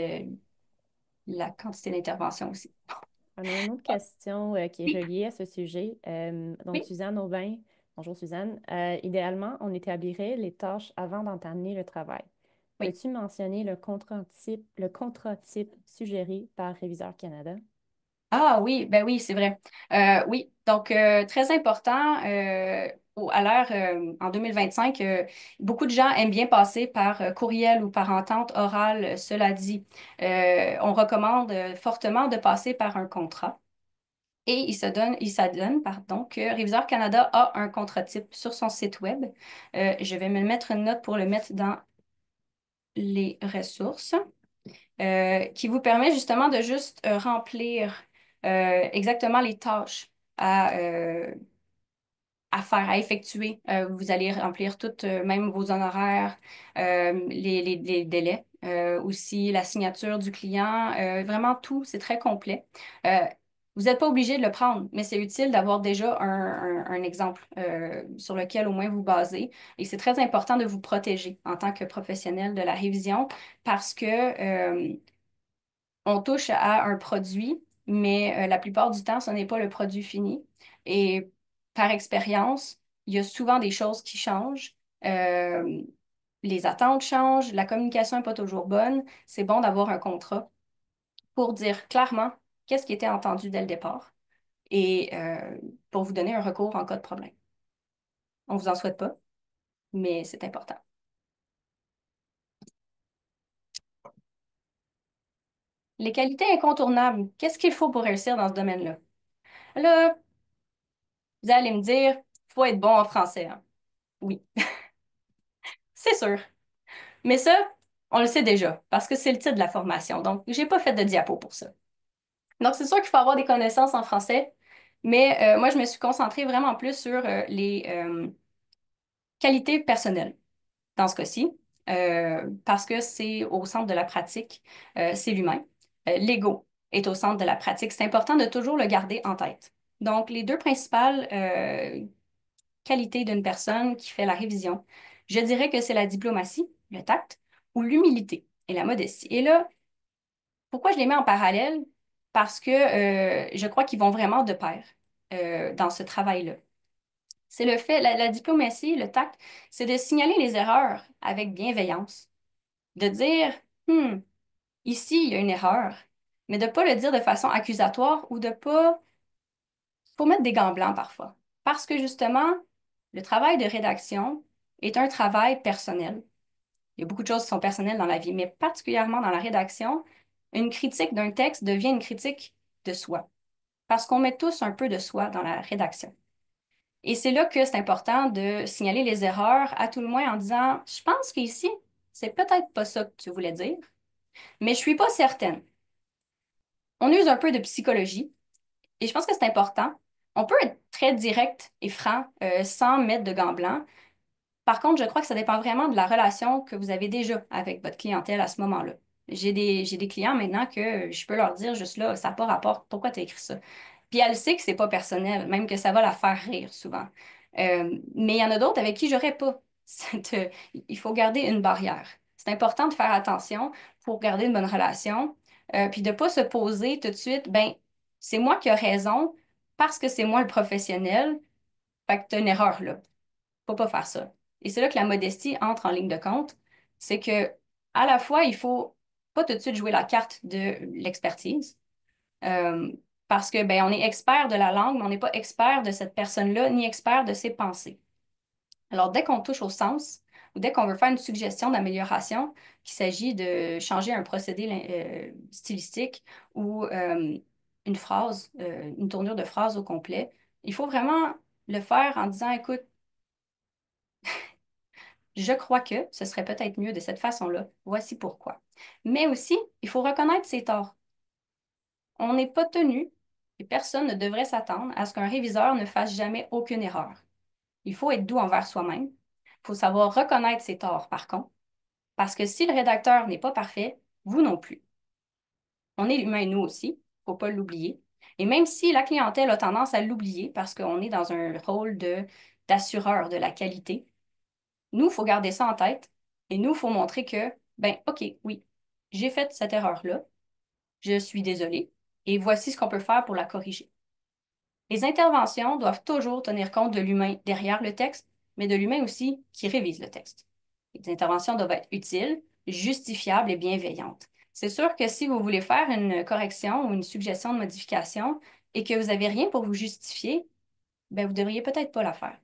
la quantité d'intervention aussi. On a une autre question qui est Oui, reliée à ce sujet. Donc, oui, Suzanne Aubin, bonjour Suzanne. Idéalement, on établirait les tâches avant d'entamer le travail. oui. Peux-tu mentionner le contrat type suggéré par Réviseur Canada? Ah oui, ben oui, c'est vrai. Oui, donc très important. À l'heure, en 2025, beaucoup de gens aiment bien passer par courriel ou par entente orale. Cela dit, on recommande fortement de passer par un contrat. Et il s'adonne, pardon, que Réviseur Canada a un contrat type sur son site web. Je vais me mettre une note pour le mettre dans les ressources, qui vous permet justement de juste remplir exactement les tâches à, à faire, à effectuer. Vous allez remplir toutes, même vos honoraires, les délais, aussi la signature du client, vraiment tout, c'est très complet. Euh, Vous n'êtes pas obligé de le prendre, mais c'est utile d'avoir déjà un exemple sur lequel au moins vous basez. Et c'est très important de vous protéger en tant que professionnel de la révision parce que on touche à un produit, mais la plupart du temps, ce n'est pas le produit fini. Et par expérience, il y a souvent des choses qui changent. Euh, les attentes changent, la communication n'est pas toujours bonne. C'est bon d'avoir un contrat pour dire clairement qu'est-ce qui était entendu dès le départ et pour vous donner un recours en cas de problème. On ne vous en souhaite pas, mais c'est important. Les qualités incontournables, qu'est-ce qu'il faut pour réussir dans ce domaine-là? Là, vous allez me dire, il faut être bon en français, hein. Oui, c'est sûr. Mais ça, on le sait déjà, parce que c'est le titre de la formation. Donc, j'ai pas fait de diapo pour ça. Donc, c'est sûr qu'il faut avoir des connaissances en français, mais moi, je me suis concentrée vraiment plus sur les qualités personnelles dans ce cas-ci, parce que c'est au centre de la pratique, c'est l'humain. L'ego est au centre de la pratique. C'est important de toujours le garder en tête. Donc, les deux principales qualité d'une personne qui fait la révision. Je dirais que c'est la diplomatie, le tact, ou l'humilité et la modestie. Et là, pourquoi je les mets en parallèle? Parce que je crois qu'ils vont vraiment de pair dans ce travail-là. C'est le fait, la diplomatie, le tact, c'est de signaler les erreurs avec bienveillance, de dire, Hmm, ici, il y a une erreur, mais de ne pas le dire de façon accusatoire ou de pas faut mettre des gants blancs parfois. Parce que justement, le travail de rédaction est un travail personnel. Il y a beaucoup de choses qui sont personnelles dans la vie, mais particulièrement dans la rédaction, une critique d'un texte devient une critique de soi. Parce qu'on met tous un peu de soi dans la rédaction. Et c'est là que c'est important de signaler les erreurs, à tout le moins en disant, je pense qu'ici, c'est peut-être pas ça que tu voulais dire, mais je suis pas certaine. On use un peu de psychologie. Et je pense que c'est important. On peut être très direct et franc sans mettre de gants blancs. Par contre, je crois que ça dépend vraiment de la relation que vous avez déjà avec votre clientèle à ce moment-là. J'ai des clients maintenant que je peux leur dire juste là, ça n'a pas rapport, pourquoi tu as écrit ça? Puis elle sait que c'est pas personnel, même que ça va la faire rire souvent. Mais il y en a d'autres avec qui j'aurais pas. Il faut garder une barrière. C'est important de faire attention pour garder une bonne relation, puis de ne pas se poser tout de suite, ben, c'est moi qui ai raison parce que c'est moi le professionnel, fait que tu as une erreur là. Faut pas faire ça. Et c'est là que la modestie entre en ligne de compte. C'est que à la fois, il faut pas tout de suite jouer la carte de l'expertise. euh, Parce que ben, on est expert de la langue, mais on n'est pas expert de cette personne-là, ni expert de ses pensées. Alors, dès qu'on touche au sens, ou dès qu'on veut faire une suggestion d'amélioration, qu'il s'agit de changer un procédé stylistique ou une phrase, une tournure de phrase au complet, il faut vraiment le faire en disant, écoute, je crois que ce serait peut-être mieux de cette façon-là. Voici pourquoi. Mais aussi, il faut reconnaître ses torts. On n'est pas tenu et personne ne devrait s'attendre à ce qu'un réviseur ne fasse jamais aucune erreur. Il faut être doux envers soi-même. Il faut savoir reconnaître ses torts, par contre, parce que si le rédacteur n'est pas parfait, vous non plus. On est humain, nous aussi, il ne faut pas l'oublier. Et même si la clientèle a tendance à l'oublier parce qu'on est dans un rôle d'assureur de la qualité, nous, il faut garder ça en tête et nous, il faut montrer que, ben, OK, oui, j'ai fait cette erreur-là, je suis désolée et voici ce qu'on peut faire pour la corriger. Les interventions doivent toujours tenir compte de l'humain derrière le texte, mais de l'humain aussi qui révise le texte. Les interventions doivent être utiles, justifiables et bienveillantes. C'est sûr que si vous voulez faire une correction ou une suggestion de modification et que vous n'avez rien pour vous justifier, ben vous ne devriez peut-être pas la faire.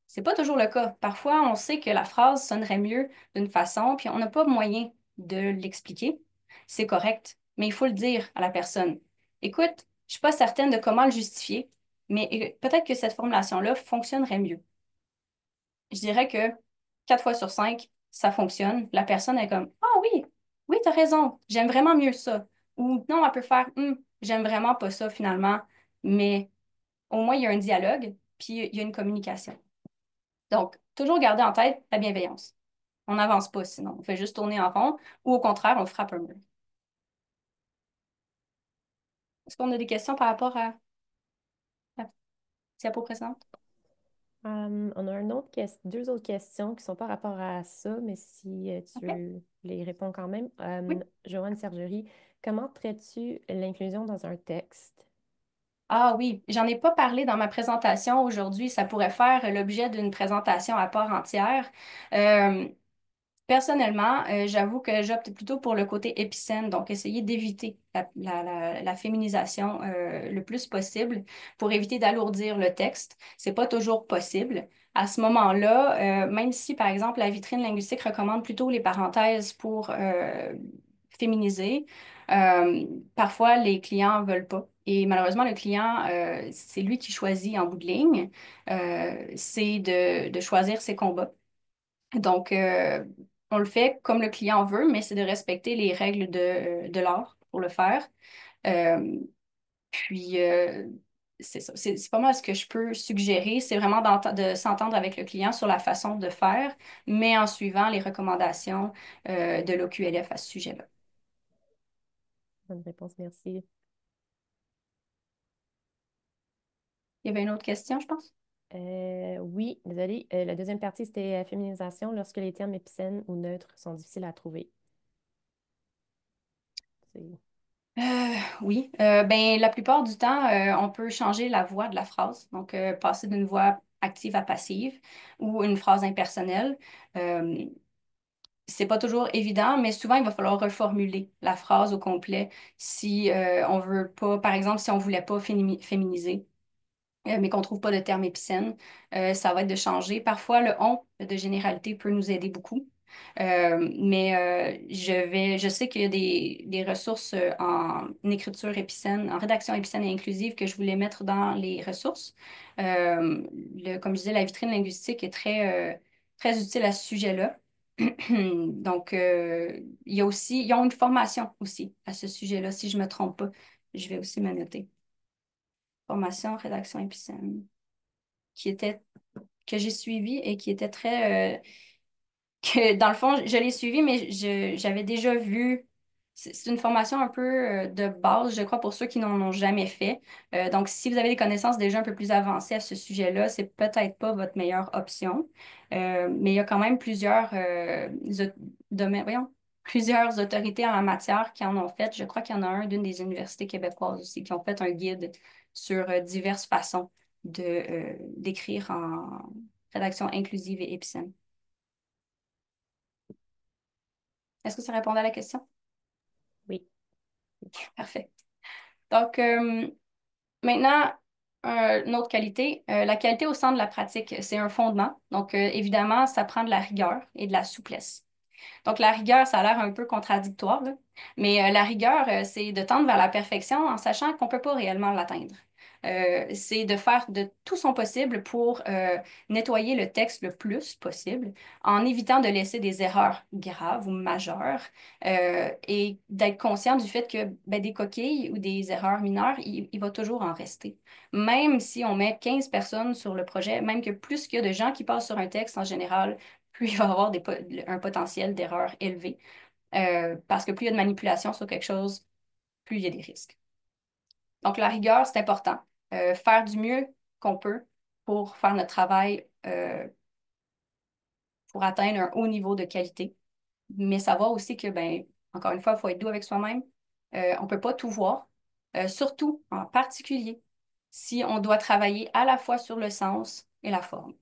C'est pas toujours le cas. Parfois, on sait que la phrase sonnerait mieux d'une façon, puis on n'a pas moyen de l'expliquer. C'est correct, mais il faut le dire à la personne. Écoute, je suis pas certaine de comment le justifier, mais peut-être que cette formulation-là fonctionnerait mieux. Je dirais que 4 fois sur 5, ça fonctionne. La personne est comme, ah oui, oui, t'as raison, j'aime vraiment mieux ça. Ou non, elle peut faire, j'aime vraiment pas ça finalement, mais au moins il y a un dialogue, puis il y a une communication. Donc, toujours garder en tête la bienveillance. On n'avance pas sinon. On fait juste tourner en rond ou au contraire, on frappe un mur. Est-ce qu'on a des questions par rapport à la diapo précédente? On a deux autres questions qui sont par rapport à ça, mais si OK. tu les réponds quand même. Oui. Joanne Sergerie, comment traites-tu l'inclusion dans un texte? Ah oui, j'en ai pas parlé dans ma présentation aujourd'hui. Ça pourrait faire l'objet d'une présentation à part entière. Euh, Personnellement, j'avoue que j'opte plutôt pour le côté épicène, donc essayer d'éviter la féminisation le plus possible pour éviter d'alourdir le texte. C'est pas toujours possible. À ce moment-là, même si, par exemple, la vitrine linguistique recommande plutôt les parenthèses pour féminiser, euh, parfois les clients veulent pas. Et malheureusement, le client, c'est lui qui choisit en bout de ligne, c'est de choisir ses combats. Donc, on le fait comme le client veut, mais c'est de respecter les règles de l'art pour le faire. Euh, puis, c'est ça. C'est pas mal ce que je peux suggérer. C'est vraiment de s'entendre avec le client sur la façon de faire, mais en suivant les recommandations de l'OQLF à ce sujet-là. Bonne réponse, merci. Il y avait une autre question, je pense? Oui, désolée. La deuxième partie, c'était féminisation lorsque les termes épicènes ou neutres sont difficiles à trouver. C'est- Oui, ben, la plupart du temps, on peut changer la voix de la phrase, donc passer d'une voix active à passive ou une phrase impersonnelle. Euh, c'est pas toujours évident, mais souvent, il va falloir reformuler la phrase au complet si on veut pas, par exemple, si on voulait pas féminiser mais qu'on trouve pas de terme épicène, ça va être de changer. Parfois, le on de généralité peut nous aider beaucoup. Mais je sais qu'il y a des ressources en écriture épicène, en rédaction épicène et inclusive que je voulais mettre dans les ressources. Comme je disais, la vitrine linguistique est très utile à ce sujet-là. Donc, ils ont une formation aussi à ce sujet-là, si je ne me trompe pas. Je vais aussi me noter. Formation, rédaction épicène qui était, que j'ai suivi et qui était que dans le fond, je l'ai suivi, mais j'avais déjà vu. C'est une formation un peu de base, je crois, pour ceux qui n'en ont jamais fait. Donc, si vous avez des connaissances déjà un peu plus avancées à ce sujet-là, c'est peut-être pas votre meilleure option. Mais il y a quand même plusieurs autorités en la matière qui en ont fait. Je crois qu'il y en a un d'une des universités québécoises aussi, qui ont fait un guide sur diverses façons d'écrire en rédaction inclusive et épicène. Est-ce que ça répondait à la question? Oui. Parfait. Donc, maintenant, Une autre qualité, la qualité au centre de la pratique, c'est un fondement. Donc, évidemment, ça prend de la rigueur et de la souplesse. Donc, la rigueur, ça a l'air un peu contradictoire, là. Mais la rigueur, c'est de tendre vers la perfection en sachant qu'on ne peut pas réellement l'atteindre. C'est de faire de tout son possible pour nettoyer le texte le plus possible en évitant de laisser des erreurs graves ou majeures et d'être conscient du fait que ben, des coquilles ou des erreurs mineures, il va toujours en rester. Même si on met 15 personnes sur le projet, même que plus qu'il y a de gens qui passent sur un texte en général, plus il va y avoir un potentiel d'erreur élevé. Parce que plus il y a de manipulation sur quelque chose, plus il y a des risques. Donc, la rigueur, c'est important. Faire du mieux qu'on peut pour faire notre travail, pour atteindre un haut niveau de qualité. Mais savoir aussi que, ben, encore une fois, il faut être doux avec soi-même. On ne peut pas tout voir, surtout en particulier si on doit travailler à la fois sur le sens et la forme.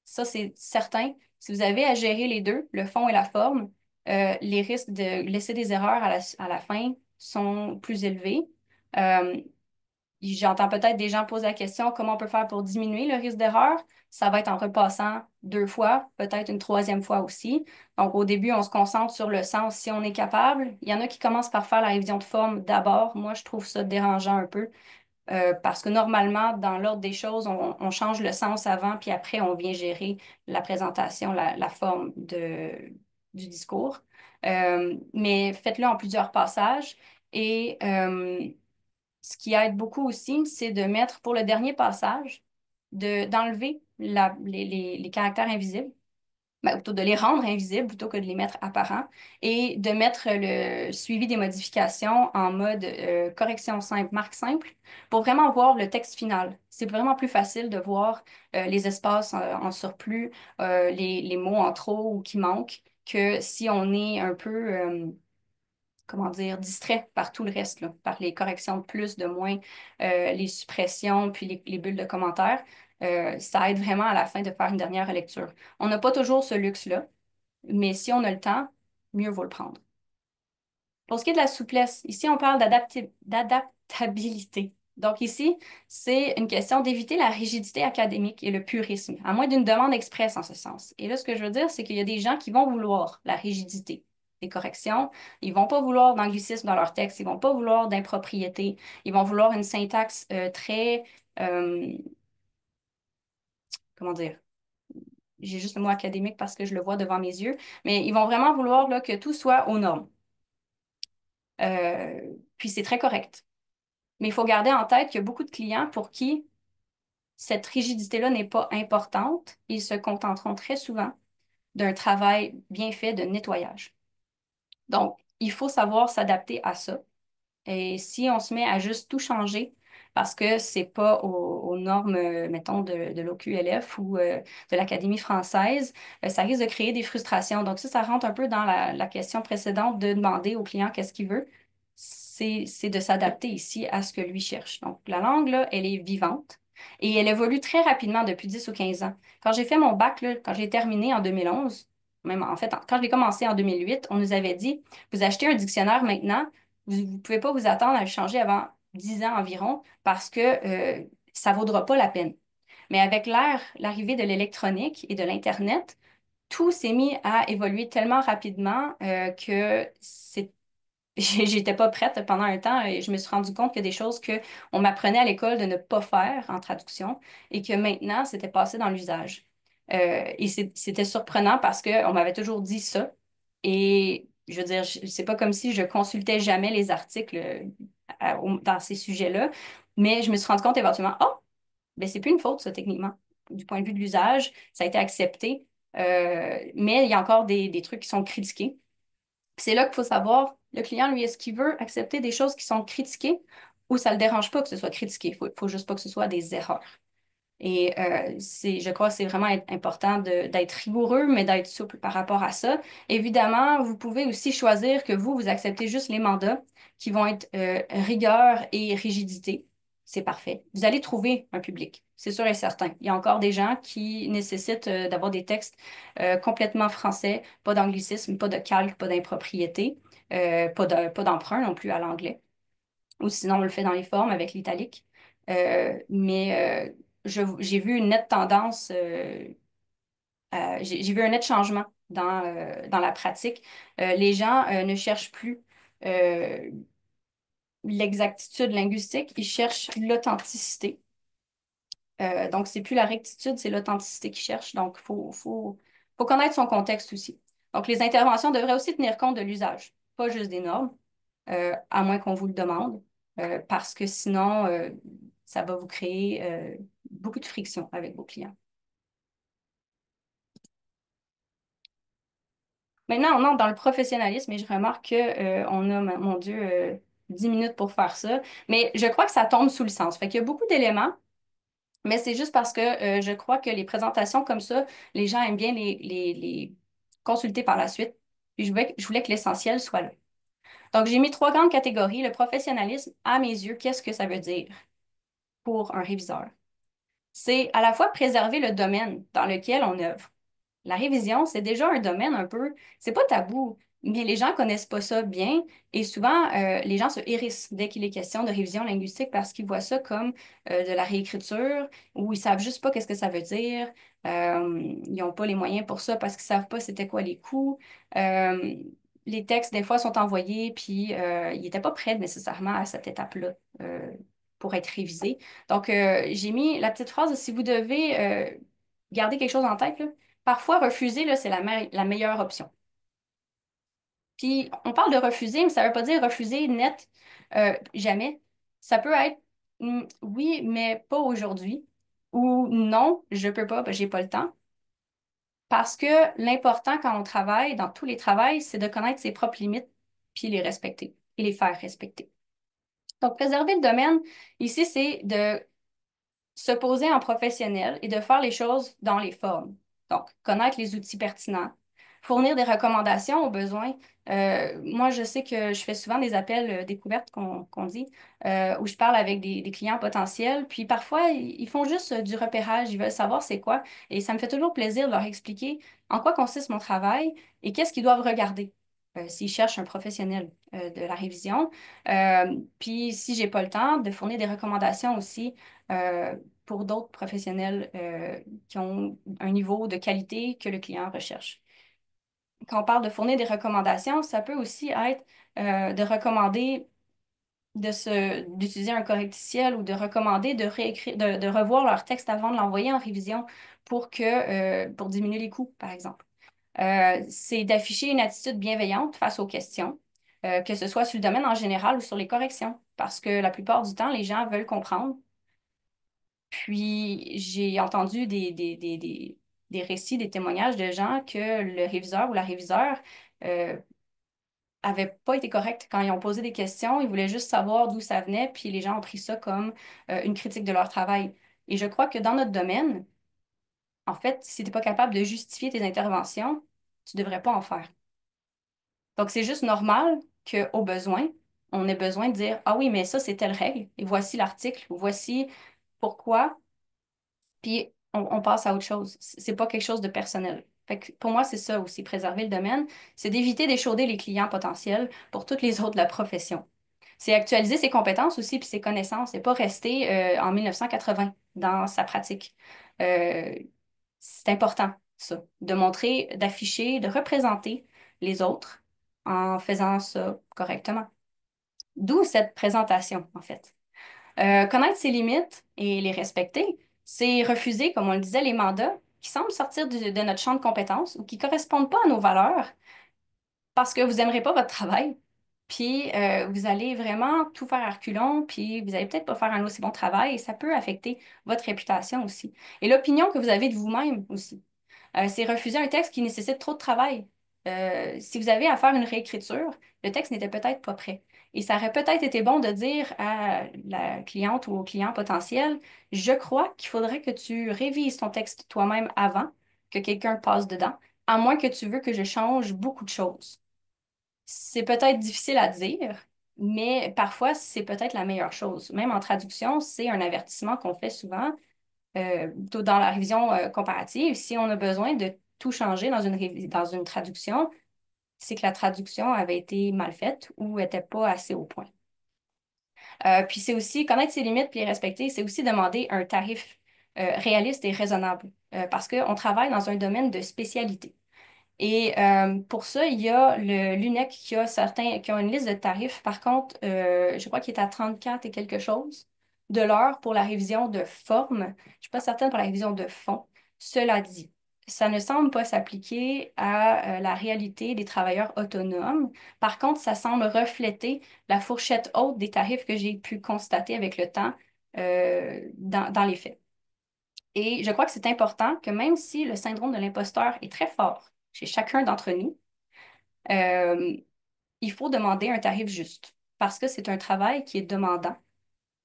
Ça, c'est certain. Si vous avez à gérer les deux, le fond et la forme, les risques de laisser des erreurs à la fin sont plus élevés. Euh, J'entends peut-être des gens poser la question, comment on peut faire pour diminuer le risque d'erreur? Ça va être en repassant 2 fois, peut-être une troisième fois aussi. Donc, au début, on se concentre sur le sens si on est capable. Il y en a qui commencent par faire la révision de forme d'abord. Moi, je trouve ça dérangeant un peu parce que normalement, dans l'ordre des choses, on change le sens avant, puis après, on vient gérer la présentation, la forme du discours. Mais faites-le en plusieurs passages. Et ce qui aide beaucoup aussi, c'est de mettre pour le dernier passage, d'enlever les caractères invisibles, ben, plutôt de les rendre invisibles plutôt que de les mettre apparents, et de mettre le suivi des modifications en mode correction simple, marque simple, pour vraiment voir le texte final. C'est vraiment plus facile de voir les espaces en surplus, les mots en trop ou qui manquent, que si on est un peu comment dire, distrait par tout le reste, là, par les corrections de plus, de moins, les suppressions, puis les bulles de commentaires. Ça aide vraiment à la fin de faire une dernière lecture. On n'a pas toujours ce luxe-là, mais si on a le temps, mieux vaut le prendre. Pour ce qui est de la souplesse, ici, on parle d'adaptabilité. Donc ici, c'est une question d'éviter la rigidité académique et le purisme, à moins d'une demande expresse en ce sens. Et là, ce que je veux dire, c'est qu'il y a des gens qui vont vouloir la rigidité des corrections, ils vont pas vouloir d'anglicisme dans leur texte, ils vont pas vouloir d'impropriété, ils vont vouloir une syntaxe très, euh, comment dire, j'ai juste le mot académique parce que je le vois devant mes yeux, mais ils vont vraiment vouloir là, que tout soit aux normes. Puis c'est très correct. Mais il faut garder en tête qu'il y a beaucoup de clients pour qui cette rigidité-là n'est pas importante. Ils se contenteront très souvent d'un travail bien fait de nettoyage. Donc, il faut savoir s'adapter à ça. Et si on se met à juste tout changer parce que c'est pas aux normes, mettons, de l'OQLF ou de l'Académie française, ça risque de créer des frustrations. Donc ça rentre un peu dans la question précédente de demander au client qu'est-ce qu'il veut. C'est de s'adapter ici à ce que lui cherche. Donc la langue, là, elle est vivante et elle évolue très rapidement depuis 10 ou 15 ans. Quand j'ai fait mon bac, là, quand j'ai terminé en 2011, même en fait, quand je l'ai commencé en 2008, on nous avait dit, vous achetez un dictionnaire maintenant, vous ne pouvez pas vous attendre à le changer avant 10 ans environ parce que ça ne vaudra pas la peine. Mais avec l'arrivée de l'électronique et de l'Internet, tout s'est mis à évoluer tellement rapidement que j'étais pas prête pendant un temps et je me suis rendu compte que des choses que on m'apprenait à l'école de ne pas faire en traduction et que maintenant, c'était passé dans l'usage. Et c'était surprenant parce qu'on m'avait toujours dit ça. Et je veux dire, c'est pas comme si je consultais jamais les articles dans ces sujets-là, mais je me suis rendu compte éventuellement, oh, ben c'est plus une faute, ça, techniquement. Du point de vue de l'usage, ça a été accepté. Mais il y a encore des trucs qui sont critiqués. C'est là qu'il faut savoir, le client, lui, est-ce qu'il veut accepter des choses qui sont critiquées ou ça ne le dérange pas que ce soit critiqué? Faut juste pas que ce soit des erreurs. Et je crois que c'est vraiment important d'être rigoureux, mais d'être souple par rapport à ça. Évidemment, vous pouvez aussi choisir que vous acceptez juste les mandats qui vont être rigueur et rigidité. C'est parfait. Vous allez trouver un public, c'est sûr et certain. Il y a encore des gens qui nécessitent d'avoir des textes complètement français, pas d'anglicisme, pas de calque, pas d'impropriété, pas d'emprunt non plus à l'anglais. Ou sinon, on le fait dans les formes avec l'italique. Mais j'ai vu une nette tendance, j'ai vu un net changement dans la pratique. Les gens ne cherchent plus euh, l'exactitude linguistique, ils cherchent l'authenticité. Donc, c'est plus la rectitude, c'est l'authenticité qu'ils cherchent. Donc, faut connaître son contexte aussi. Donc, les interventions devraient aussi tenir compte de l'usage, pas juste des normes, à moins qu'on vous le demande, parce que sinon, ça va vous créer beaucoup de friction avec vos clients. Maintenant, on entre dans le professionnalisme et je remarque que, on a, mon Dieu, 10 minutes pour faire ça. Mais je crois que ça tombe sous le sens. Fait qu'il y a beaucoup d'éléments, mais c'est juste parce que je crois que les présentations comme ça, les gens aiment bien les consulter par la suite. Puis je voulais que l'essentiel soit là. Donc, j'ai mis trois grandes catégories. Le professionnalisme, à mes yeux, qu'est-ce que ça veut dire pour un réviseur? C'est à la fois préserver le domaine dans lequel on œuvre. La révision, c'est déjà un domaine un peu, c'est pas tabou, mais les gens connaissent pas ça bien et souvent, les gens se hérissent dès qu'il est question de révision linguistique parce qu'ils voient ça comme de la réécriture ou ils savent juste pas qu'est-ce que ça veut dire. Ils n'ont pas les moyens pour ça parce qu'ils savent pas c'était quoi les coûts. Euh, les textes, des fois, sont envoyés puis ils n'étaient pas prêts nécessairement à cette étape-là pour être révisés. Donc, j'ai mis la petite phrase, si vous devez garder quelque chose en tête, là, parfois, refuser, là, c'est la meilleure option. Puis, on parle de refuser, mais ça ne veut pas dire refuser net, jamais. Ça peut être oui, mais pas aujourd'hui. Ou non, je peux pas, j'ai pas le temps. Parce que l'important quand on travaille, dans tous les travails, c'est de connaître ses propres limites, puis les respecter et les faire respecter. Donc, préserver le domaine, ici, c'est de se poser en professionnel et de faire les choses dans les formes. Donc, connaître les outils pertinents, fournir des recommandations aux besoins. Moi, je sais que je fais souvent des appels découvertes qu'on dit, où je parle avec des clients potentiels. Puis parfois, ils font juste du repérage, ils veulent savoir c'est quoi. Et ça me fait toujours plaisir de leur expliquer en quoi consiste mon travail et qu'est-ce qu'ils doivent regarder. S'ils cherchent un professionnel de la révision. Puis, si j'ai pas le temps, de fournir des recommandations aussi euh, pour d'autres professionnels qui ont un niveau de qualité que le client recherche. Quand on parle de fournir des recommandations, ça peut aussi être de recommander d'utiliser un correcticiel ou de recommander de réécrire, de revoir leur texte avant de l'envoyer en révision pour diminuer les coûts, par exemple. C'est d'afficher une attitude bienveillante face aux questions, que ce soit sur le domaine en général ou sur les corrections, parce que la plupart du temps, les gens veulent comprendre. Puis, j'ai entendu des récits, des témoignages de gens que le réviseur ou la réviseure euh, avait pas été correct quand ils ont posé des questions. Ils voulaient juste savoir d'où ça venait, puis les gens ont pris ça comme une critique de leur travail. Et je crois que dans notre domaine, en fait, si tu n'es pas capable de justifier tes interventions, tu devrais pas en faire. Donc, c'est juste normal qu'au besoin, on ait besoin de dire, ah oui, mais ça, c'est telle règle, et voici l'article, ou voici pourquoi. Puis on passe à autre chose. C'est pas quelque chose de personnel. Fait que pour moi, c'est ça aussi, préserver le domaine, c'est d'éviter d'échauder les clients potentiels pour toutes les autres de la profession. C'est actualiser ses compétences aussi, puis ses connaissances, et pas rester en 1980 dans sa pratique. Euh, c'est important, ça, de montrer, d'afficher, de représenter les autres en faisant ça correctement. D'où cette présentation, en fait. Connaître ses limites et les respecter, c'est refuser, comme on le disait, les mandats qui semblent sortir de notre champ de compétences ou qui ne correspondent pas à nos valeurs parce que vous n'aimerez pas votre travail. Puis vous allez vraiment tout faire à reculons, puis vous n'allez peut-être pas faire un aussi bon travail et ça peut affecter votre réputation aussi. Et l'opinion que vous avez de vous-même aussi. C'est refuser un texte qui nécessite trop de travail. Si vous avez à faire une réécriture, le texte n'était peut-être pas prêt. Et ça aurait peut-être été bon de dire à la cliente ou au client potentiel, je crois qu'il faudrait que tu révises ton texte toi-même avant que quelqu'un passe dedans, à moins que tu veux que je change beaucoup de choses. C'est peut-être difficile à dire, mais parfois c'est peut-être la meilleure chose. Même en traduction, c'est un avertissement qu'on fait souvent dans la révision comparative, si on a besoin de tout changer dans une traduction, c'est que la traduction avait été mal faite ou n'était pas assez au point. Puis c'est aussi connaître ses limites puis les respecter, c'est aussi demander un tarif réaliste et raisonnable parce qu'on travaille dans un domaine de spécialité. Et pour ça, il y a l'UNEC qui ont une liste de tarifs. Par contre, je crois qu'il est à 34 et quelque chose de l'heure pour la révision de forme. Je ne suis pas certaine pour la révision de fond. Cela dit, ça ne semble pas s'appliquer à la réalité des travailleurs autonomes. Par contre, ça semble refléter la fourchette haute des tarifs que j'ai pu constater avec le temps dans les faits. Et je crois que c'est important que même si le syndrome de l'imposteur est très fort chez chacun d'entre nous, euh, il faut demander un tarif juste parce que c'est un travail qui est demandant,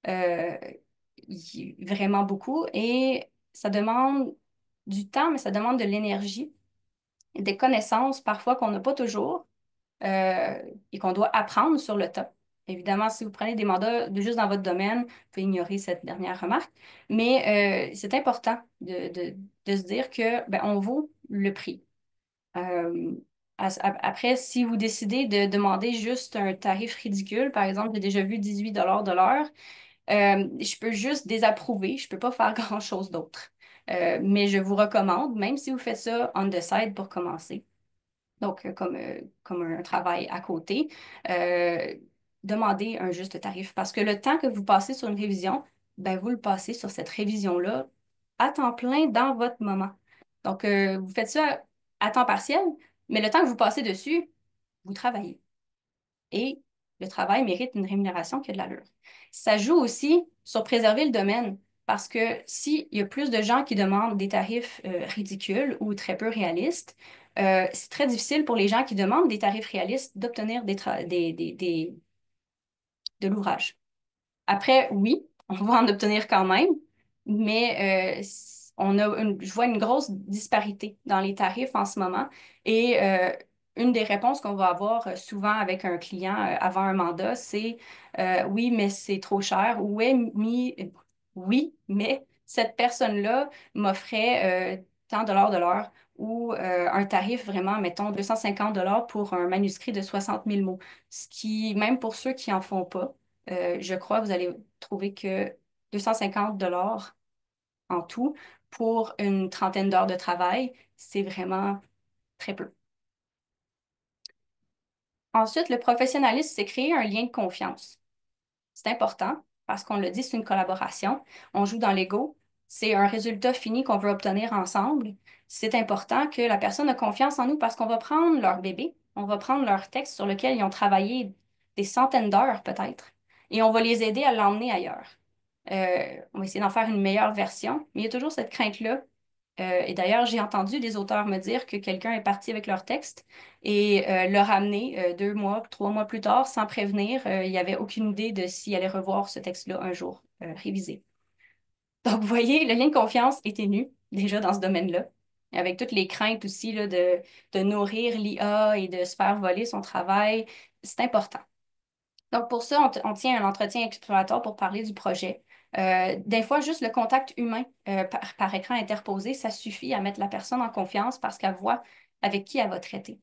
euh, vraiment beaucoup, et ça demande du temps, mais ça demande de l'énergie, des connaissances parfois qu'on n'a pas toujours euh, et qu'on doit apprendre sur le tas. Évidemment, si vous prenez des mandats juste dans votre domaine, vous pouvez ignorer cette dernière remarque, mais c'est important de se dire que ben, on vaut le prix. Euh, Après, si vous décidez de demander juste un tarif ridicule, par exemple, j'ai déjà vu 18 de l'heure, je peux juste désapprouver, je peux pas faire grand-chose d'autre. Mais je vous recommande, même si vous faites ça on the side pour commencer, donc comme un travail à côté, euh, demandez un juste tarif. Parce que le temps que vous passez sur une révision, ben, vous le passez sur cette révision-là à temps plein dans votre moment. Donc, vous faites ça à temps partiel, mais le temps que vous passez dessus, vous travaillez. Et le travail mérite une rémunération qui a de l'allure. Ça joue aussi sur préserver le domaine, parce que s'il y a plus de gens qui demandent des tarifs ridicules ou très peu réalistes, c'est très difficile pour les gens qui demandent des tarifs réalistes d'obtenir de l'ouvrage. Après, oui, on va en obtenir quand même, mais je vois une grosse disparité dans les tarifs en ce moment. Et une des réponses qu'on va avoir souvent avec un client avant un mandat, c'est oui, mais c'est trop cher. Oui, mais cette personne-là m'offrait tant dollars de l'heure ou un tarif vraiment, mettons, 250 dollars pour un manuscrit de 60 000 mots. Ce qui, même pour ceux qui en font pas, je crois que vous allez trouver que 250 dollars en tout pour une trentaine d'heures de travail, c'est vraiment très peu. Ensuite, le professionnalisme, c'est créer un lien de confiance. C'est important parce qu'on le dit, c'est une collaboration. On joue dans l'ego. C'est un résultat fini qu'on veut obtenir ensemble. C'est important que la personne ait confiance en nous parce qu'on va prendre leur bébé, on va prendre leur texte sur lequel ils ont travaillé des centaines d'heures peut-être, et on va les aider à l'emmener ailleurs. On va essayer d'en faire une meilleure version, mais il y a toujours cette crainte-là. Et d'ailleurs, j'ai entendu des auteurs me dire que quelqu'un est parti avec leur texte et le ramener 2 mois, 3 mois plus tard sans prévenir. Il n'y avait aucune idée de s'il allait revoir ce texte-là un jour révisé. Donc, vous voyez, le lien de confiance est ténu déjà dans ce domaine-là, avec toutes les craintes aussi là, de nourrir l'IA et de se faire voler son travail. C'est important. Donc, pour ça, on tient un entretien exploratoire pour parler du projet. Des fois, juste le contact humain par écran interposé, ça suffit à mettre la personne en confiance parce qu'elle voit avec qui elle va traiter.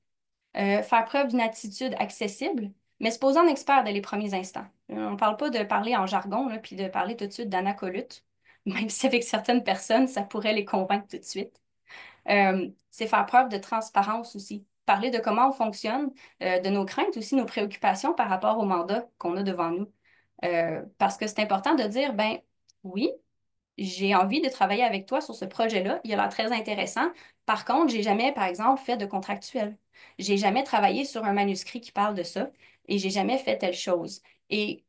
Faire preuve d'une attitude accessible, mais se poser en expert dès les premiers instants. On ne parle pas de parler en jargon, là, puis de parler tout de suite d'anacolute, même si avec certaines personnes, ça pourrait les convaincre tout de suite. C'est faire preuve de transparence aussi. Parler de comment on fonctionne, de nos craintes aussi, nos préoccupations par rapport au mandat qu'on a devant nous. Parce que c'est important de dire, ben oui, j'ai envie de travailler avec toi sur ce projet-là. Il a l'air très intéressant. Par contre, j'ai jamais, par exemple, fait de contractuel. J'ai jamais travaillé sur un manuscrit qui parle de ça et j'ai jamais fait telle chose. Et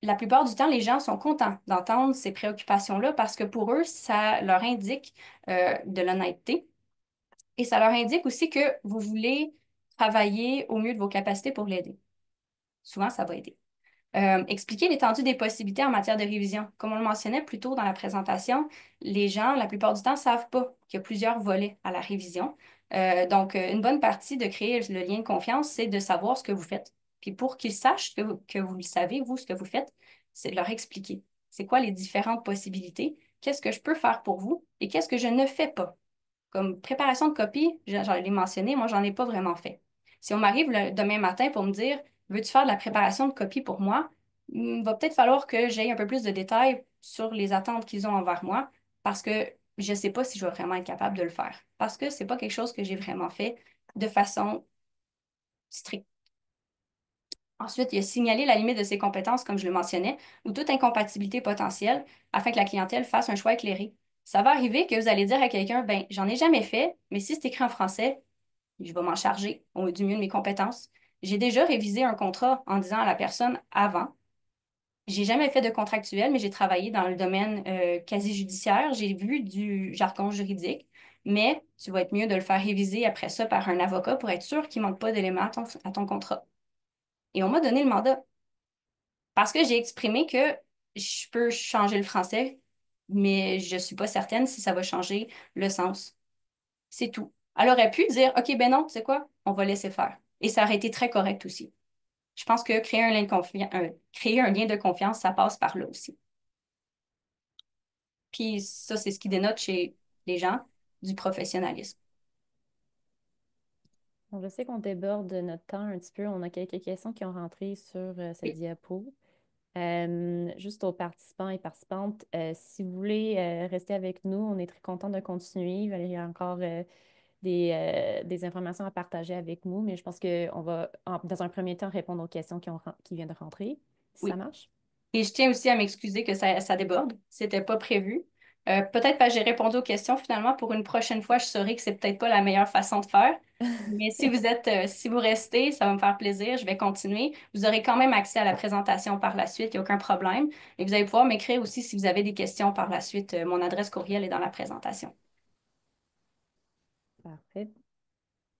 la plupart du temps, les gens sont contents d'entendre ces préoccupations-là parce que pour eux, ça leur indique de l'honnêteté et ça leur indique aussi que vous voulez travailler au mieux de vos capacités pour l'aider. Souvent, ça va aider. Expliquer l'étendue des possibilités en matière de révision. Comme on le mentionnait plus tôt dans la présentation, les gens, la plupart du temps, ne savent pas qu'il y a plusieurs volets à la révision. Donc, une bonne partie de créer le lien de confiance, c'est de savoir ce que vous faites. Puis pour qu'ils sachent que vous le savez, vous, ce que vous faites, c'est de leur expliquer. C'est quoi les différentes possibilités? Qu'est-ce que je peux faire pour vous et qu'est-ce que je ne fais pas? Comme préparation de copie, j'en l'ai mentionné, moi, j'en ai pas vraiment fait. Si on m'arrive demain matin pour me dire, veux-tu faire de la préparation de copie pour moi? va peut-être falloir que j'aie un peu plus de détails sur les attentes qu'ils ont envers moi parce que je ne sais pas si je vais vraiment être capable de le faire. Parce que c'est pas quelque chose que j'ai vraiment fait de façon stricte. Ensuite, il a signalé la limite de ses compétences, comme je le mentionnais, ou toute incompatibilité potentielle afin que la clientèle fasse un choix éclairé. Ça va arriver que vous allez dire à quelqu'un, ben, j'en ai jamais fait, mais si c'est écrit en français, je vais m'en charger du mieux de mes compétences. J'ai déjà révisé un contrat en disant à la personne avant. J'ai jamais fait de contractuel, mais j'ai travaillé dans le domaine quasi-judiciaire. J'ai vu du jargon juridique, mais tu vas être mieux de le faire réviser après ça par un avocat pour être sûr qu'il ne manque pas d'éléments à ton contrat. Et on m'a donné le mandat parce que j'ai exprimé que je peux changer le français, mais je ne suis pas certaine si ça va changer le sens. C'est tout. Elle aurait pu dire, OK, ben non, tu sais quoi, on va laisser faire. Et ça aurait été très correct aussi. Je pense que créer un lien de confiance, ça passe par là aussi. Puis ça, c'est ce qui dénote chez les gens du professionnalisme. Bon, je sais qu'on déborde de notre temps un petit peu. On a quelques questions qui ont rentré sur cette Oui, diapo. Juste aux participants et participantes, si vous voulez rester avec nous, on est très content de continuer. Il y a encore des informations à partager avec nous, mais je pense qu'on va, dans un premier temps, répondre aux questions qui viennent de rentrer, si ça oui. marche. Et je tiens aussi à m'excuser que ça déborde. C'était pas prévu. Peut-être parce que j'ai répondu aux questions finalement. Pour une prochaine fois, je saurai que c'est peut-être pas la meilleure façon de faire. Mais si vous restez, ça va me faire plaisir. Je vais continuer. Vous aurez quand même accès à la présentation par la suite. Il n'y a aucun problème. Et vous allez pouvoir m'écrire aussi si vous avez des questions par la suite. Mon adresse courriel est dans la présentation. Parfait.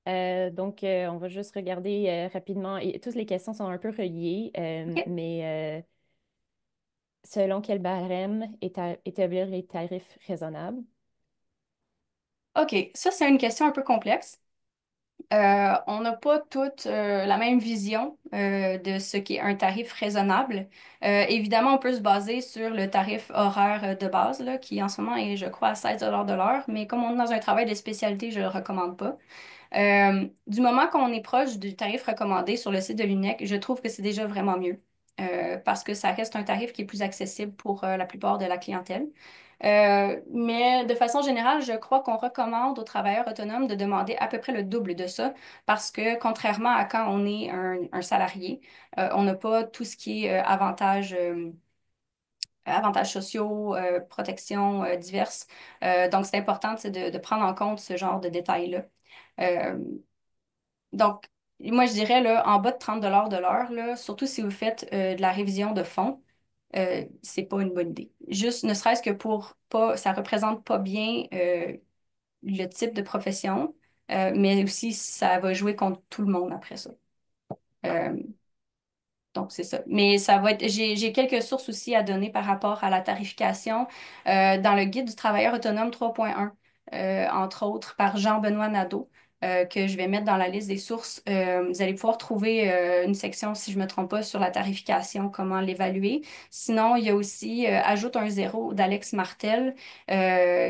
On va juste regarder rapidement. Et toutes les questions sont un peu reliées, OK. selon quel barème établir les tarifs raisonnables? OK. Ça, c'est une question un peu complexe. On n'a pas toute la même vision de ce qui est un tarif raisonnable. Évidemment, on peut se baser sur le tarif horaire de base, là, qui en ce moment est, je crois, à 16 de l'heure, mais comme on est dans un travail de spécialité, je ne le recommande pas. Du moment qu'on est proche du tarif recommandé sur le site de l'UNEC, je trouve que c'est déjà vraiment mieux parce que ça reste un tarif qui est plus accessible pour la plupart de la clientèle. Mais de façon générale, je crois qu'on recommande aux travailleurs autonomes de demander à peu près le double de ça parce que contrairement à quand on est un salarié, on n'a pas tout ce qui est avantages sociaux, protections diverses. Donc, c'est important, tu sais, de prendre en compte ce genre de détails-là. Euh, donc, moi, je dirais là, en bas de 30 de l'heure, là, surtout si vous faites de la révision de fond, c'est pas une bonne idée. Juste, ne serait-ce que pour pas, ça représente pas bien le type de profession, mais aussi ça va jouer contre tout le monde après ça. Euh, donc, c'est ça. Mais ça va être, j'ai quelques sources aussi à donner par rapport à la tarification dans le guide du travailleur autonome 3.1, entre autres par Jean-Benoît Nadeau, que je vais mettre dans la liste des sources. Vous allez pouvoir trouver une section, si je ne me trompe pas, sur la tarification, comment l'évaluer. Sinon, il y a aussi Ajoute un zéro d'Alex Martel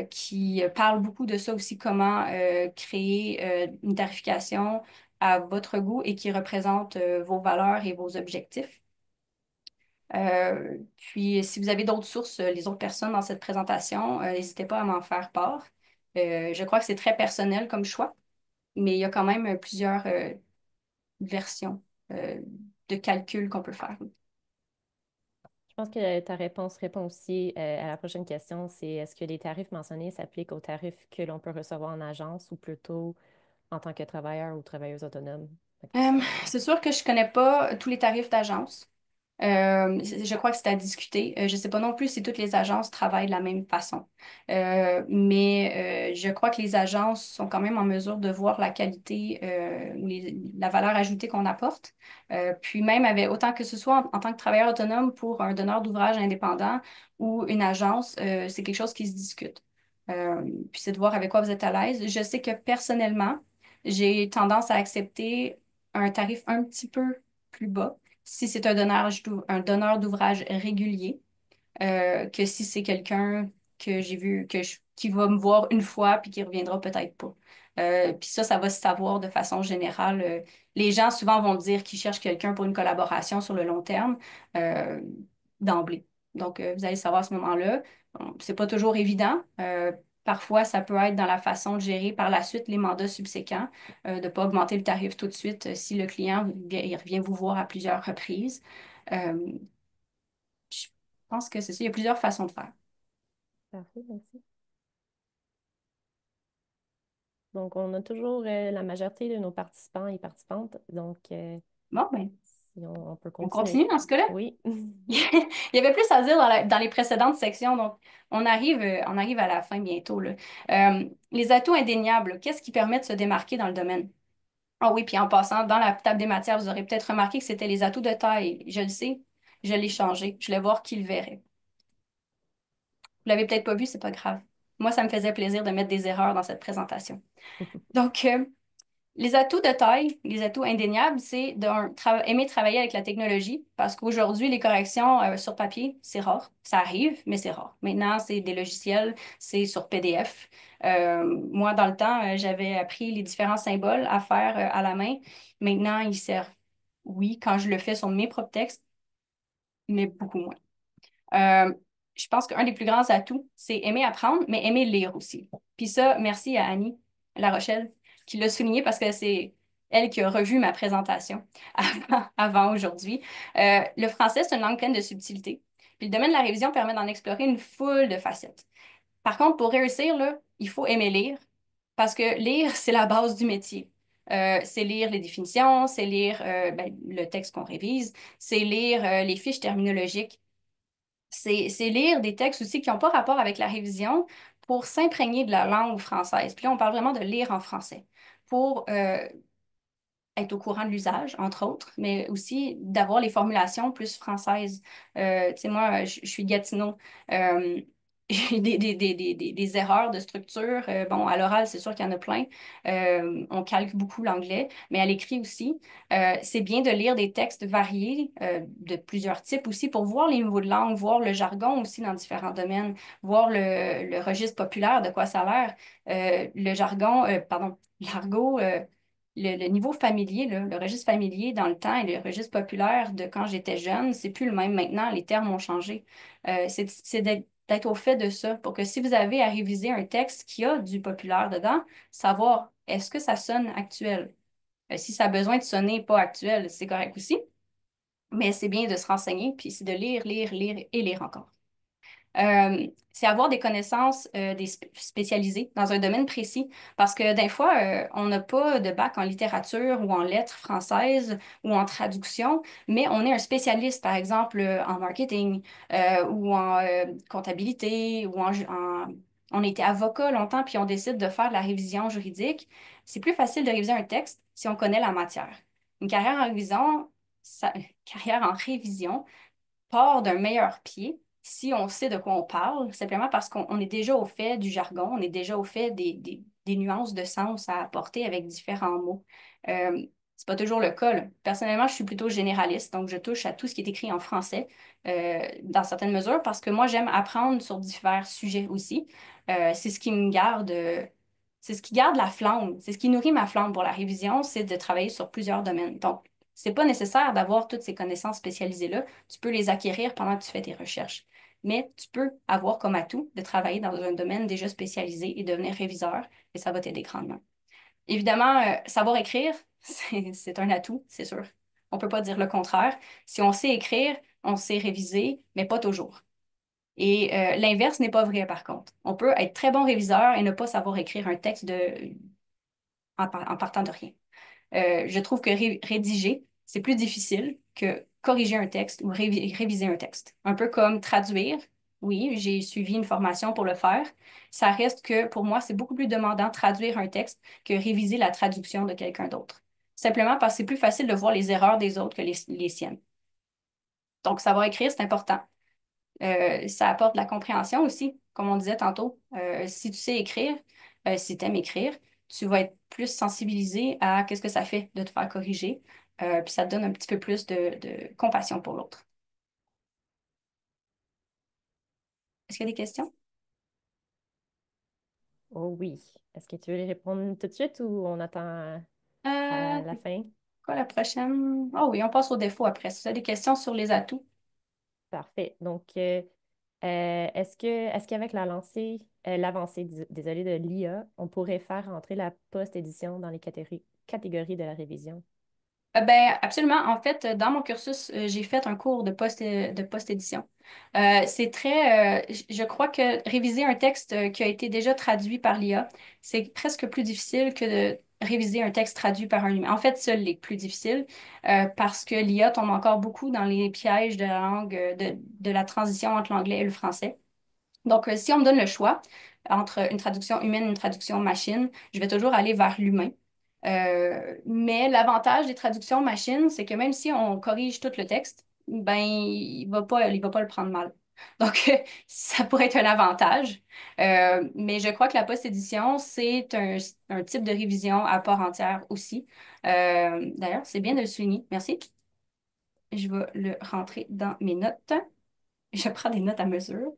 qui parle beaucoup de ça aussi, comment créer une tarification à votre goût et qui représente vos valeurs et vos objectifs. Puis, si vous avez d'autres sources, les autres personnes dans cette présentation, n'hésitez pas à m'en faire part. Je crois que c'est très personnel comme choix, mais il y a quand même plusieurs versions euh, de calcul qu'on peut faire. Je pense que ta réponse répond aussi à la prochaine question, c'est est-ce que les tarifs mentionnés s'appliquent aux tarifs que l'on peut recevoir en agence ou plutôt en tant que travailleur ou travailleuse autonome? Fait que C'est sûr que je connais pas tous les tarifs d'agence. Je crois que c'est à discuter. Je ne sais pas non plus si toutes les agences travaillent de la même façon. Mais je crois que les agences sont quand même en mesure de voir la qualité ou la valeur ajoutée qu'on apporte. Puis même avec, autant que ce soit en tant que travailleur autonome pour un donneur d'ouvrage indépendant ou une agence, c'est quelque chose qui se discute. Euh, Puis c'est de voir avec quoi vous êtes à l'aise. Je sais que personnellement, j'ai tendance à accepter un tarif un petit peu plus bas si c'est un donneur d'ouvrage régulier, que si c'est quelqu'un que j'ai vu qui va me voir une fois puis qui reviendra peut-être pas. Puis ça va se savoir de façon générale. Les gens souvent vont dire qu'ils cherchent quelqu'un pour une collaboration sur le long terme euh, d'emblée. Donc, vous allez savoir à ce moment-là. Bon, c'est pas toujours évident. Parfois, ça peut être dans la façon de gérer par la suite les mandats subséquents, de ne pas augmenter le tarif tout de suite si le client il revient vous voir à plusieurs reprises. Euh, je pense que c'est ça. Il y a plusieurs façons de faire. Parfait, merci. Donc, on a toujours la majorité de nos participants et participantes. Donc, Bon, ben, si on peut on continuer. continue dans ce cas-là. Oui. Il y avait plus à dire dans les précédentes sections, donc on arrive à la fin bientôt, là. Les atouts indéniables, qu'est-ce qui permet de se démarquer dans le domaine? Ah oui, puis en passant, dans la table des matières, vous aurez peut-être remarqué que c'était les atouts de taille. Je le sais, je l'ai changé. Je voulais voir qui le verrait. Vous l'avez peut-être pas vu, c'est pas grave. Moi, ça me faisait plaisir de mettre des erreurs dans cette présentation. Donc, les atouts de taille, les atouts indéniables, c'est aimer travailler avec la technologie parce qu'aujourd'hui, les corrections sur papier, c'est rare. Ça arrive, mais c'est rare. Maintenant, c'est des logiciels, c'est sur PDF. Moi, dans le temps, j'avais appris les différents symboles à faire à la main. Maintenant, ils servent, oui, quand je le fais sur mes propres textes, mais beaucoup moins. Euh, je pense qu'un des plus grands atouts, c'est aimer apprendre, mais aimer lire aussi. Puis ça, merci à Annie La Rochelle qui l'a souligné parce que c'est elle qui a revu ma présentation avant aujourd'hui. Le français, c'est une langue pleine de subtilité. Puis le domaine de la révision permet d'en explorer une foule de facettes. Par contre, pour réussir, là, il faut aimer lire parce que lire, c'est la base du métier. C'est lire les définitions, c'est lire ben, le texte qu'on révise, c'est lire les fiches terminologiques, c'est lire des textes aussi qui n'ont pas rapport avec la révision pour s'imprégner de la langue française. Puis là, on parle vraiment de lire en français pour être au courant de l'usage, entre autres, mais aussi d'avoir les formulations plus françaises. Tu sais, moi, je suis de Gatineau. Euh, j'ai des erreurs de structure. Bon, à l'oral, c'est sûr qu'il y en a plein. On calque beaucoup l'anglais, mais à l'écrit aussi. C'est bien de lire des textes variés, de plusieurs types aussi, pour voir les niveaux de langue, voir le jargon aussi dans différents domaines, voir le registre populaire, de quoi ça a l'air. Le jargon, pardon, l'argot. Le niveau familier, là, le registre familier dans le temps et le registre populaire de quand j'étais jeune, c'est plus le même maintenant. Les termes ont changé. C'est d'être au fait de ça pour que si vous avez à réviser un texte qui a du populaire dedans, savoir est-ce que ça sonne actuel. Si ça a besoin de sonner pas actuel, c'est correct aussi, mais c'est bien de se renseigner, puis c'est de lire, lire, lire et lire encore. C'est avoir des connaissances spécialisées dans un domaine précis. Parce que des fois, on n'a pas de bac en littérature ou en lettres françaises ou en traduction, mais on est un spécialiste, par exemple, en marketing ou en comptabilité On a été avocat longtemps, puis on décide de faire de la révision juridique. C'est plus facile de réviser un texte si on connaît la matière. Une carrière en révision, carrière en révision, part d'un meilleur pied si on sait de quoi on parle, simplement parce qu'on est déjà au fait du jargon, on est déjà au fait des nuances de sens à apporter avec différents mots. C'est pas toujours le cas, là. Personnellement, je suis plutôt généraliste, donc je touche à tout ce qui est écrit en français dans certaines mesures parce que moi, j'aime apprendre sur divers sujets aussi. C'est ce qui me garde, c'est ce qui garde la flamme, c'est ce qui nourrit ma flamme pour la révision, c'est de travailler sur plusieurs domaines. Donc, c'est pas nécessaire d'avoir toutes ces connaissances spécialisées-là. Tu peux les acquérir pendant que tu fais tes recherches. Mais tu peux avoir comme atout de travailler dans un domaine déjà spécialisé et devenir réviseur, et ça va t'aider grandement. Évidemment, savoir écrire, c'est un atout, c'est sûr. On peut pas dire le contraire. Si on sait écrire, on sait réviser, mais pas toujours. Et l'inverse n'est pas vrai, par contre. On peut être très bon réviseur et ne pas savoir écrire un texte en partant de rien. Je trouve que rédiger, c'est plus difficile que corriger un texte ou réviser un texte. Un peu comme traduire. Oui, j'ai suivi une formation pour le faire. Ça reste que pour moi, c'est beaucoup plus demandant de traduire un texte que réviser la traduction de quelqu'un d'autre. Simplement parce que c'est plus facile de voir les erreurs des autres que les siennes. Donc, savoir écrire, c'est important. Ça apporte de la compréhension aussi, comme on disait tantôt. Si tu sais écrire, si tu aimes écrire, tu vas être plus sensibilisé à qu'est-ce que ça fait de te faire corriger. Puis ça te donne un petit peu plus de compassion pour l'autre. Est-ce qu'il y a des questions? Oh oui. Est-ce que tu veux les répondre tout de suite ou on attend à la C'est fin? quoi la prochaine? Oh oui, on passe aux défauts après. C'est ça, des questions sur les atouts. Parfait. Donc, est-ce qu'avec l'avancée, désolé, de l'IA, on pourrait faire entrer la post-édition dans les catégories de la révision? Ben, absolument. En fait, dans mon cursus, j'ai fait un cours de post-édition. C'est je crois que réviser un texte qui a été déjà traduit par l'IA, c'est presque plus difficile que de réviser un texte traduit par un humain. En fait, seul les plus difficiles, parce que l'IA tombe encore beaucoup dans les pièges de la langue, de la transition entre l'anglais et le français. Donc, si on me donne le choix entre une traduction humaine et une traduction machine, je vais toujours aller vers l'humain. Mais l'avantage des traductions machines, c'est que même si on corrige tout le texte, ben, il va pas le prendre mal. Donc, ça pourrait être un avantage. Mais je crois que la post-édition, c'est un type de révision à part entière aussi. D'ailleurs, c'est bien de le souligner. Merci. Je vais le rentrer dans mes notes. Je prends des notes à mesure.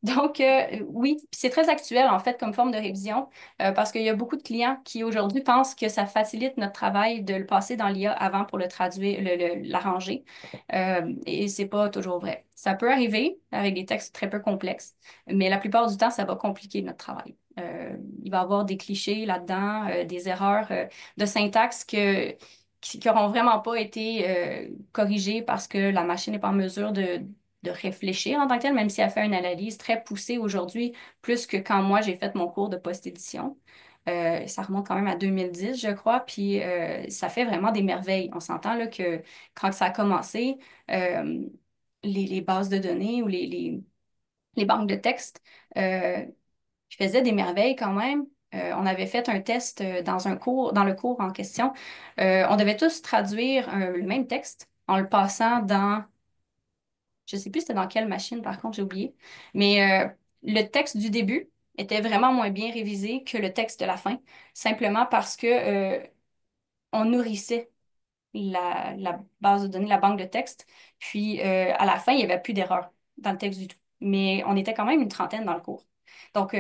Donc, oui, puis c'est très actuel en fait comme forme de révision parce qu'il y a beaucoup de clients qui aujourd'hui pensent que ça facilite notre travail de le passer dans l'IA avant pour le traduire, l'arranger. Et c'est pas toujours vrai. Ça peut arriver avec des textes très peu complexes, mais la plupart du temps, ça va compliquer notre travail. Il va y avoir des clichés là-dedans, des erreurs de syntaxe qui n'auront vraiment pas été corrigées parce que la machine n'est pas en mesure de réfléchir en tant que tel, même si elle fait une analyse très poussée aujourd'hui, plus que quand moi j'ai fait mon cours de post-édition. Ça remonte quand même à 2010, je crois, puis ça fait vraiment des merveilles. On s'entend là que quand ça a commencé, euh, les bases de données ou les banques de texte euh, faisaient des merveilles quand même. On avait fait un test dans un cours, dans le cours en question. On devait tous traduire le même texte en le passant dans je sais plus c'était dans quelle machine, par contre, j'ai oublié. Mais le texte du début était vraiment moins bien révisé que le texte de la fin, simplement parce que on nourrissait la base de données, la banque de texte. Puis à la fin, il n'y avait plus d'erreur dans le texte du tout. Mais on était quand même une trentaine dans le cours. Donc,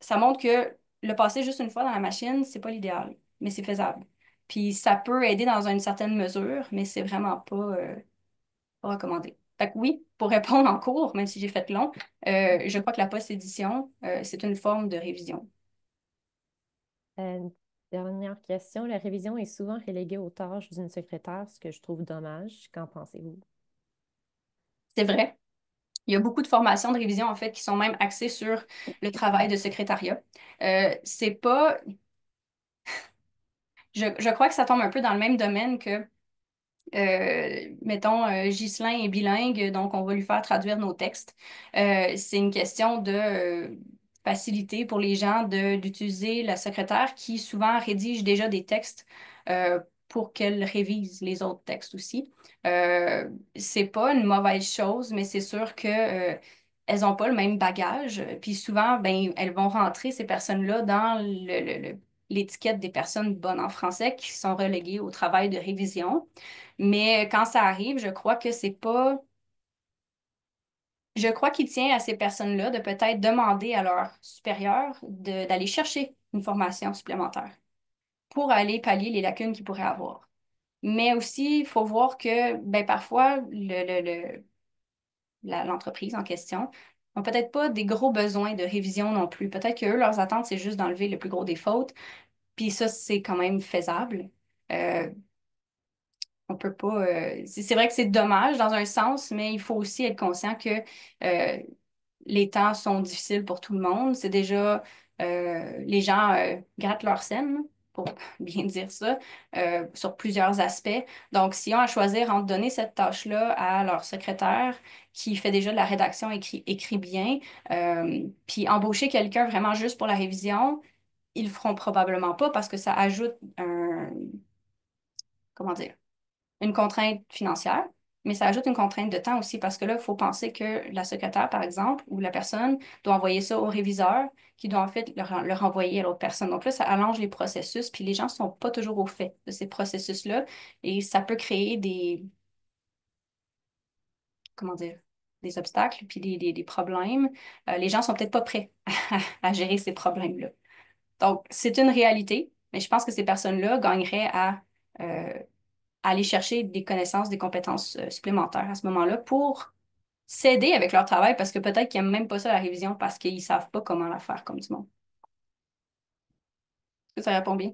ça montre que le passer juste une fois dans la machine, c'est pas l'idéal, mais c'est faisable. Puis ça peut aider dans une certaine mesure, mais c'est vraiment pas recommandé. Fait que oui, pour répondre en cours, même si j'ai fait long, je crois que la post-édition, c'est une forme de révision. Euh, Dernière question. La révision est souvent reléguée aux tâches d'une secrétaire, ce que je trouve dommage. Qu'en pensez-vous? C'est vrai. Il y a beaucoup de formations de révision, en fait, qui sont même axées sur le travail de secrétariat. C'est pas... je crois que ça tombe un peu dans le même domaine que mettons, Ghislain est bilingue, donc on va lui faire traduire nos textes. C'est une question de facilité pour les gens d'utiliser la secrétaire qui souvent rédige déjà des textes pour qu'elle révise les autres textes aussi. C'est pas une mauvaise chose, mais c'est sûr que elles n'ont pas le même bagage. Puis souvent, ben, elles vont rentrer ces personnes-là dans l'étiquette des personnes bonnes en français qui sont reléguées au travail de révision. Mais quand ça arrive, je crois que c'est pas. Je crois qu'il tient à ces personnes-là de peut-être demander à leurs supérieurs d'aller chercher une formation supplémentaire pour aller pallier les lacunes qu'ils pourraient avoir. Mais aussi, il faut voir que ben, parfois, l'entreprise en question n'a peut-être pas des gros besoins de révision non plus. Peut-être que eux, leurs attentes, c'est juste d'enlever le plus gros des fautes. Puis ça, c'est quand même faisable. Euh, On peut pas. C'est vrai que c'est dommage dans un sens, mais il faut aussi être conscient que euh, les temps sont difficiles pour tout le monde. C'est déjà les gens grattent leur scène, pour bien dire ça, sur plusieurs aspects. Donc, s'ils ont à choisir entre donner cette tâche-là à leur secrétaire qui fait déjà de la rédaction écrit bien, puis embaucher quelqu'un vraiment juste pour la révision, ils le feront probablement pas parce que ça ajoute comment dire, une contrainte financière, mais ça ajoute une contrainte de temps aussi parce que là, il faut penser que la secrétaire, par exemple, ou la personne doit envoyer ça au réviseur qui doit en fait le renvoyer à l'autre personne. Donc là, ça allonge les processus, puis les gens ne sont pas toujours au fait de ces processus-là et ça peut créer comment dire, des obstacles, puis des problèmes. Les gens sont peut-être pas prêts à gérer ces problèmes-là. Donc, c'est une réalité, mais je pense que ces personnes-là gagneraient euh, à aller chercher des connaissances, des compétences supplémentaires à ce moment-là pour s'aider avec leur travail parce que peut-être qu'ils n'aiment même pas ça la révision parce qu'ils ne savent pas comment la faire comme du monde. Est-ce que ça répond bien?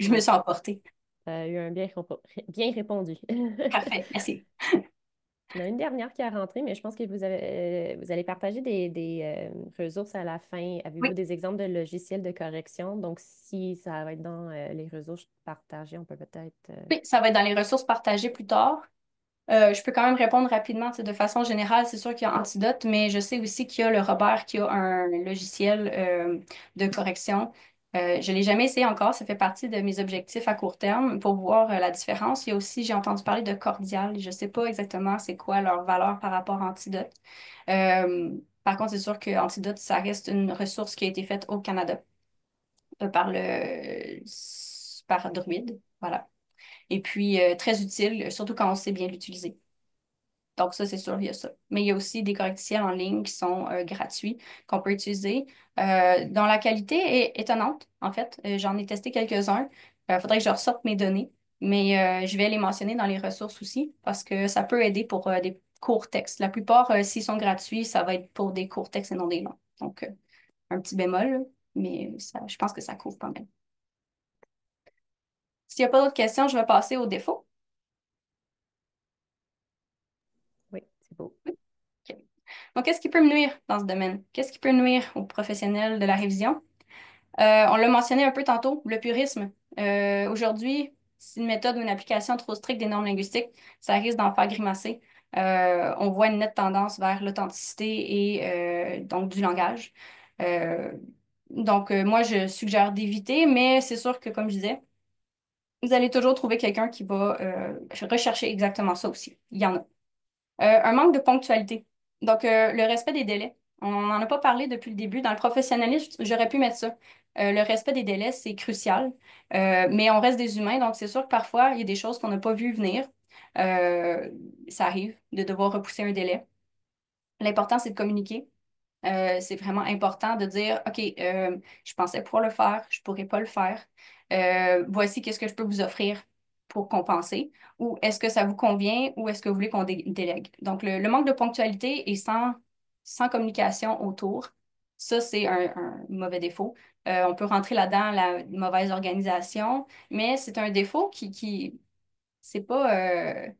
Je me Oui, sens emportée. ça a eu un bien répondu. Parfait, merci. On a une dernière qui a rentré, mais je pense que vous allez partager des ressources à la fin. Avez-vous Oui, des exemples de logiciels de correction? Donc, si ça va être dans les ressources partagées, on peut peut-être... oui, ça va être dans les ressources partagées plus tard. Je peux quand même répondre rapidement, tu sais, de façon générale, c'est sûr qu'il y a Antidote, mais je sais aussi qu'il y a le Robert qui a un logiciel de correction. Je ne l'ai jamais essayé encore, ça fait partie de mes objectifs à court terme pour voir la différence. Il y a aussi, j'ai entendu parler de Cordial, je ne sais pas exactement c'est quoi leur valeur par rapport à Antidote. Euh, Par contre, c'est sûr que Antidote, ça reste une ressource qui a été faite au Canada par Druid, voilà. Et puis, très utile, surtout quand on sait bien l'utiliser. Donc ça, c'est sûr, il y a ça. Mais il y a aussi des correctiels en ligne qui sont gratuits, qu'on peut utiliser, dont la qualité est étonnante, en fait. J'en ai testé quelques-uns. Il faudrait que je ressorte mes données, mais je vais les mentionner dans les ressources aussi, parce que ça peut aider pour des courts textes. La plupart, s'ils sont gratuits, ça va être pour des courts textes et non des longs. Donc, un petit bémol, là, mais ça, je pense que ça couvre pas mal. S'il n'y a pas d'autres questions, je vais passer aux défauts. Oui, c'est beau. OK. Donc, qu'est-ce qui peut me nuire dans ce domaine? Qu'est-ce qui peut nuire aux professionnels de la révision? On l'a mentionné un peu tantôt, le purisme. Aujourd'hui, c'est une méthode ou une application trop stricte des normes linguistiques, ça risque d'en faire grimacer. On voit une nette tendance vers l'authenticité et donc du langage. Euh, Moi, je suggère d'éviter, mais c'est sûr que, comme je disais, vous allez toujours trouver quelqu'un qui va rechercher exactement ça aussi. Il y en a. Un manque de ponctualité. Donc, le respect des délais. On n'en a pas parlé depuis le début. Dans le professionnalisme, j'aurais pu mettre ça. Le respect des délais, c'est crucial. Mais on reste des humains, donc c'est sûr que parfois, il y a des choses qu'on n'a pas vues venir. Euh, Ça arrive de devoir repousser un délai. L'important, c'est de communiquer. C'est vraiment important de dire, OK, je pensais pouvoir le faire, je pourrais pas le faire. Voici qu'est-ce que je peux vous offrir pour compenser. Ou est-ce que ça vous convient ou est-ce que vous voulez qu'on délègue? Donc, le manque de ponctualité et sans communication autour, ça, c'est un mauvais défaut. On peut rentrer là-dedans la mauvaise organisation, mais c'est un défaut qui c'est pas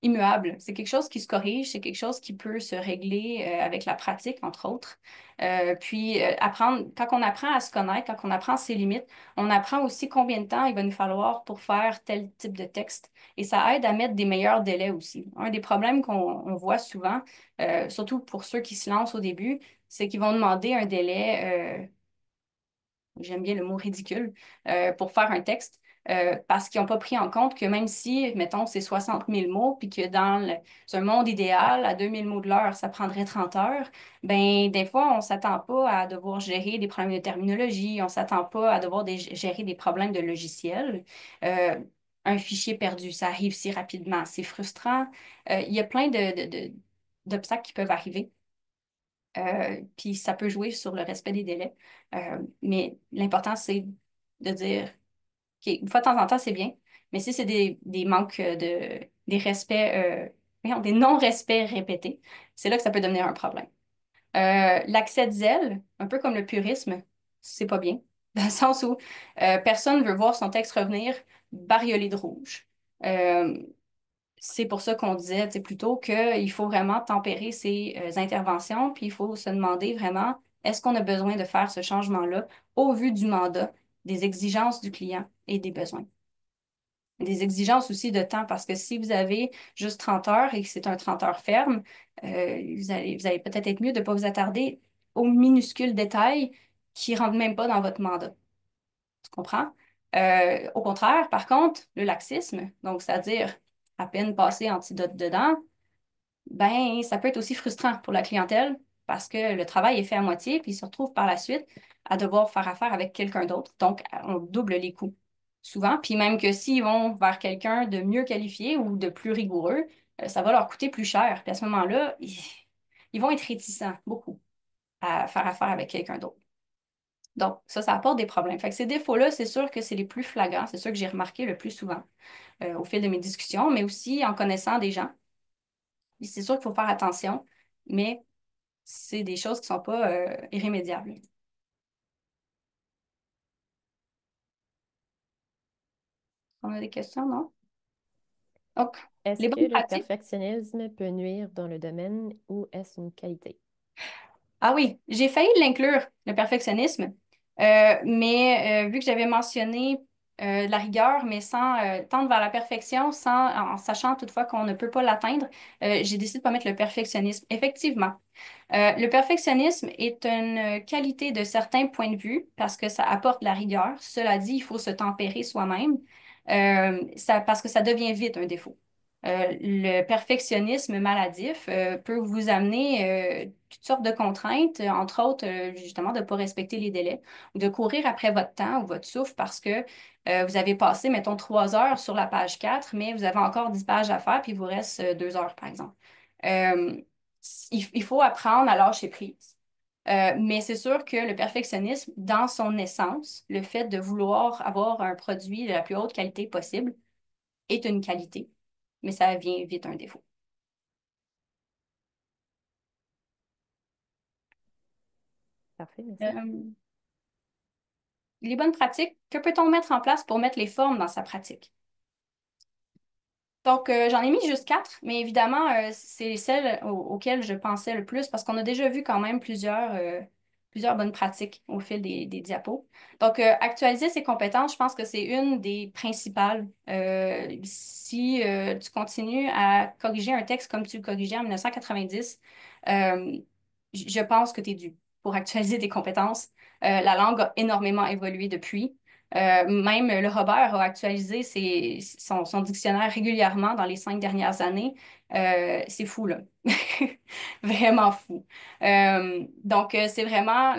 immuable. C'est quelque chose qui se corrige, c'est quelque chose qui peut se régler avec la pratique, entre autres. Apprendre, quand on apprend à se connaître, quand on apprend ses limites, on apprend aussi combien de temps il va nous falloir pour faire tel type de texte. Et ça aide à mettre des meilleurs délais aussi. Un des problèmes qu'on voit souvent, surtout pour ceux qui se lancent au début, c'est qu'ils vont demander un délai j'aime bien le mot ridicule, pour faire un texte, parce qu'ils n'ont pas pris en compte que même si, mettons, c'est 60 000 mots, puis que un monde idéal, à 2 000 mots de l'heure, ça prendrait 30 heures, ben des fois, on ne s'attend pas à devoir gérer des problèmes de terminologie, on ne s'attend pas à devoir gérer des problèmes de logiciel. Euh, un fichier perdu, ça arrive si rapidement, c'est frustrant. Il y a plein d'obstacles qui peuvent arriver. Puis ça peut jouer sur le respect des délais. Mais l'important, c'est de dire, OK, une fois de temps en temps, c'est bien, mais si c'est des manques des respects, voyons, des non-respects répétés, c'est là que ça peut devenir un problème. L'accès de zèle, un peu comme le purisme, c'est pas bien, dans le sens où personne ne veut voir son texte revenir bariolé de rouge. Euh, c'est pour ça qu'on disait, tu sais, plutôt qu'il faut vraiment tempérer ces interventions, puis il faut se demander vraiment, est-ce qu'on a besoin de faire ce changement-là au vu du mandat, des exigences du client et des besoins. Des exigences aussi de temps, parce que si vous avez juste 30 heures et que c'est un 30 heures ferme, vous allez peut-être être mieux de ne pas vous attarder aux minuscules détails qui ne rentrent même pas dans votre mandat. Tu comprends? Au contraire, par contre, le laxisme, donc c'est-à-dire à peine passer antidote dedans, ben ça peut être aussi frustrant pour la clientèle parce que le travail est fait à moitié, puis ils se retrouvent par la suite à devoir faire affaire avec quelqu'un d'autre. Donc, on double les coûts souvent. Puis même que s'ils vont vers quelqu'un de mieux qualifié ou de plus rigoureux, ça va leur coûter plus cher. Puis à ce moment-là, ils vont être réticents beaucoup à faire affaire avec quelqu'un d'autre. Donc, ça apporte des problèmes. Fait que ces défauts-là, c'est sûr que c'est les plus flagrants, c'est sûr que j'ai remarqué le plus souvent au fil de mes discussions, mais aussi en connaissant des gens. Et c'est sûr qu'il faut faire attention, mais c'est des choses qui ne sont pas irrémédiables. On a des questions, non? Donc, Est-ce les que bonnes le pratiques. perfectionnisme peut nuire dans le domaine ou est-ce une qualité? Ah oui, j'ai failli l'inclure, le perfectionnisme, mais vu que j'avais mentionné de la rigueur, mais sans tendre vers la perfection, en sachant toutefois qu'on ne peut pas l'atteindre, j'ai décidé de ne pas mettre le perfectionnisme. Effectivement, le perfectionnisme est une qualité de certains points de vue parce que ça apporte de la rigueur. Cela dit, il faut se tempérer soi-même, parce que ça devient vite un défaut. Le perfectionnisme maladif peut vous amener toutes sortes de contraintes, entre autres justement de ne pas respecter les délais ou de courir après votre temps ou votre souffle parce que vous avez passé, mettons, 3 heures sur la page 4, mais vous avez encore 10 pages à faire, puis il vous reste 2 heures, par exemple. Euh, il faut apprendre à lâcher prise. Mais c'est sûr que le perfectionnisme, dans son essence, le fait de vouloir avoir un produit de la plus haute qualité possible, est une qualité, mais ça vient vite un défaut. Parfait, merci. Euh, les bonnes pratiques, que peut-on mettre en place pour mettre les formes dans sa pratique? Donc, j'en ai mis juste 4, mais évidemment, c'est celles auxquelles je pensais le plus parce qu'on a déjà vu quand même plusieurs bonnes pratiques au fil des diapos. Donc, actualiser ses compétences, je pense que c'est une des principales. Si tu continues à corriger un texte comme tu le corrigeais en 1990, euh, je pense que tu es dû pour actualiser tes compétences. La langue a énormément évolué depuis. Même le Robert a actualisé son dictionnaire régulièrement dans les 5 dernières années. C'est fou, là. Vraiment fou. Donc, c'est vraiment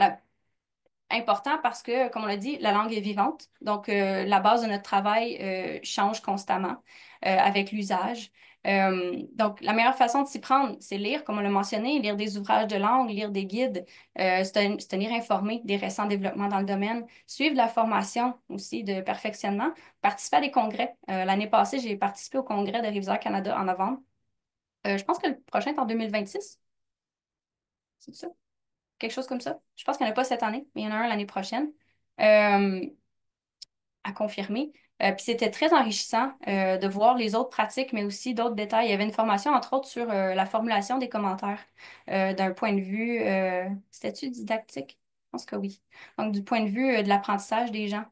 important parce que, comme on l'a dit, la langue est vivante. Donc, la base de notre travail change constamment avec l'usage. Donc, la meilleure façon de s'y prendre, c'est lire, comme on l'a mentionné, lire des ouvrages de langue, lire des guides, se tenir informé des récents développements dans le domaine, suivre la formation aussi de perfectionnement, participer à des congrès. L'année passée, j'ai participé au congrès de Rivière Canada en novembre. Je pense que le prochain est en 2026, c'est ça? Quelque chose comme ça. Je pense qu'il n'y en a pas cette année, mais il y en a un l'année prochaine. Euh, à confirmer. Puis c'était très enrichissant de voir les autres pratiques, mais aussi d'autres détails. Il y avait une formation, entre autres, sur la formulation des commentaires d'un point de vue, c'était-tu didactique? Je pense que oui. Donc, du point de vue de l'apprentissage des gens.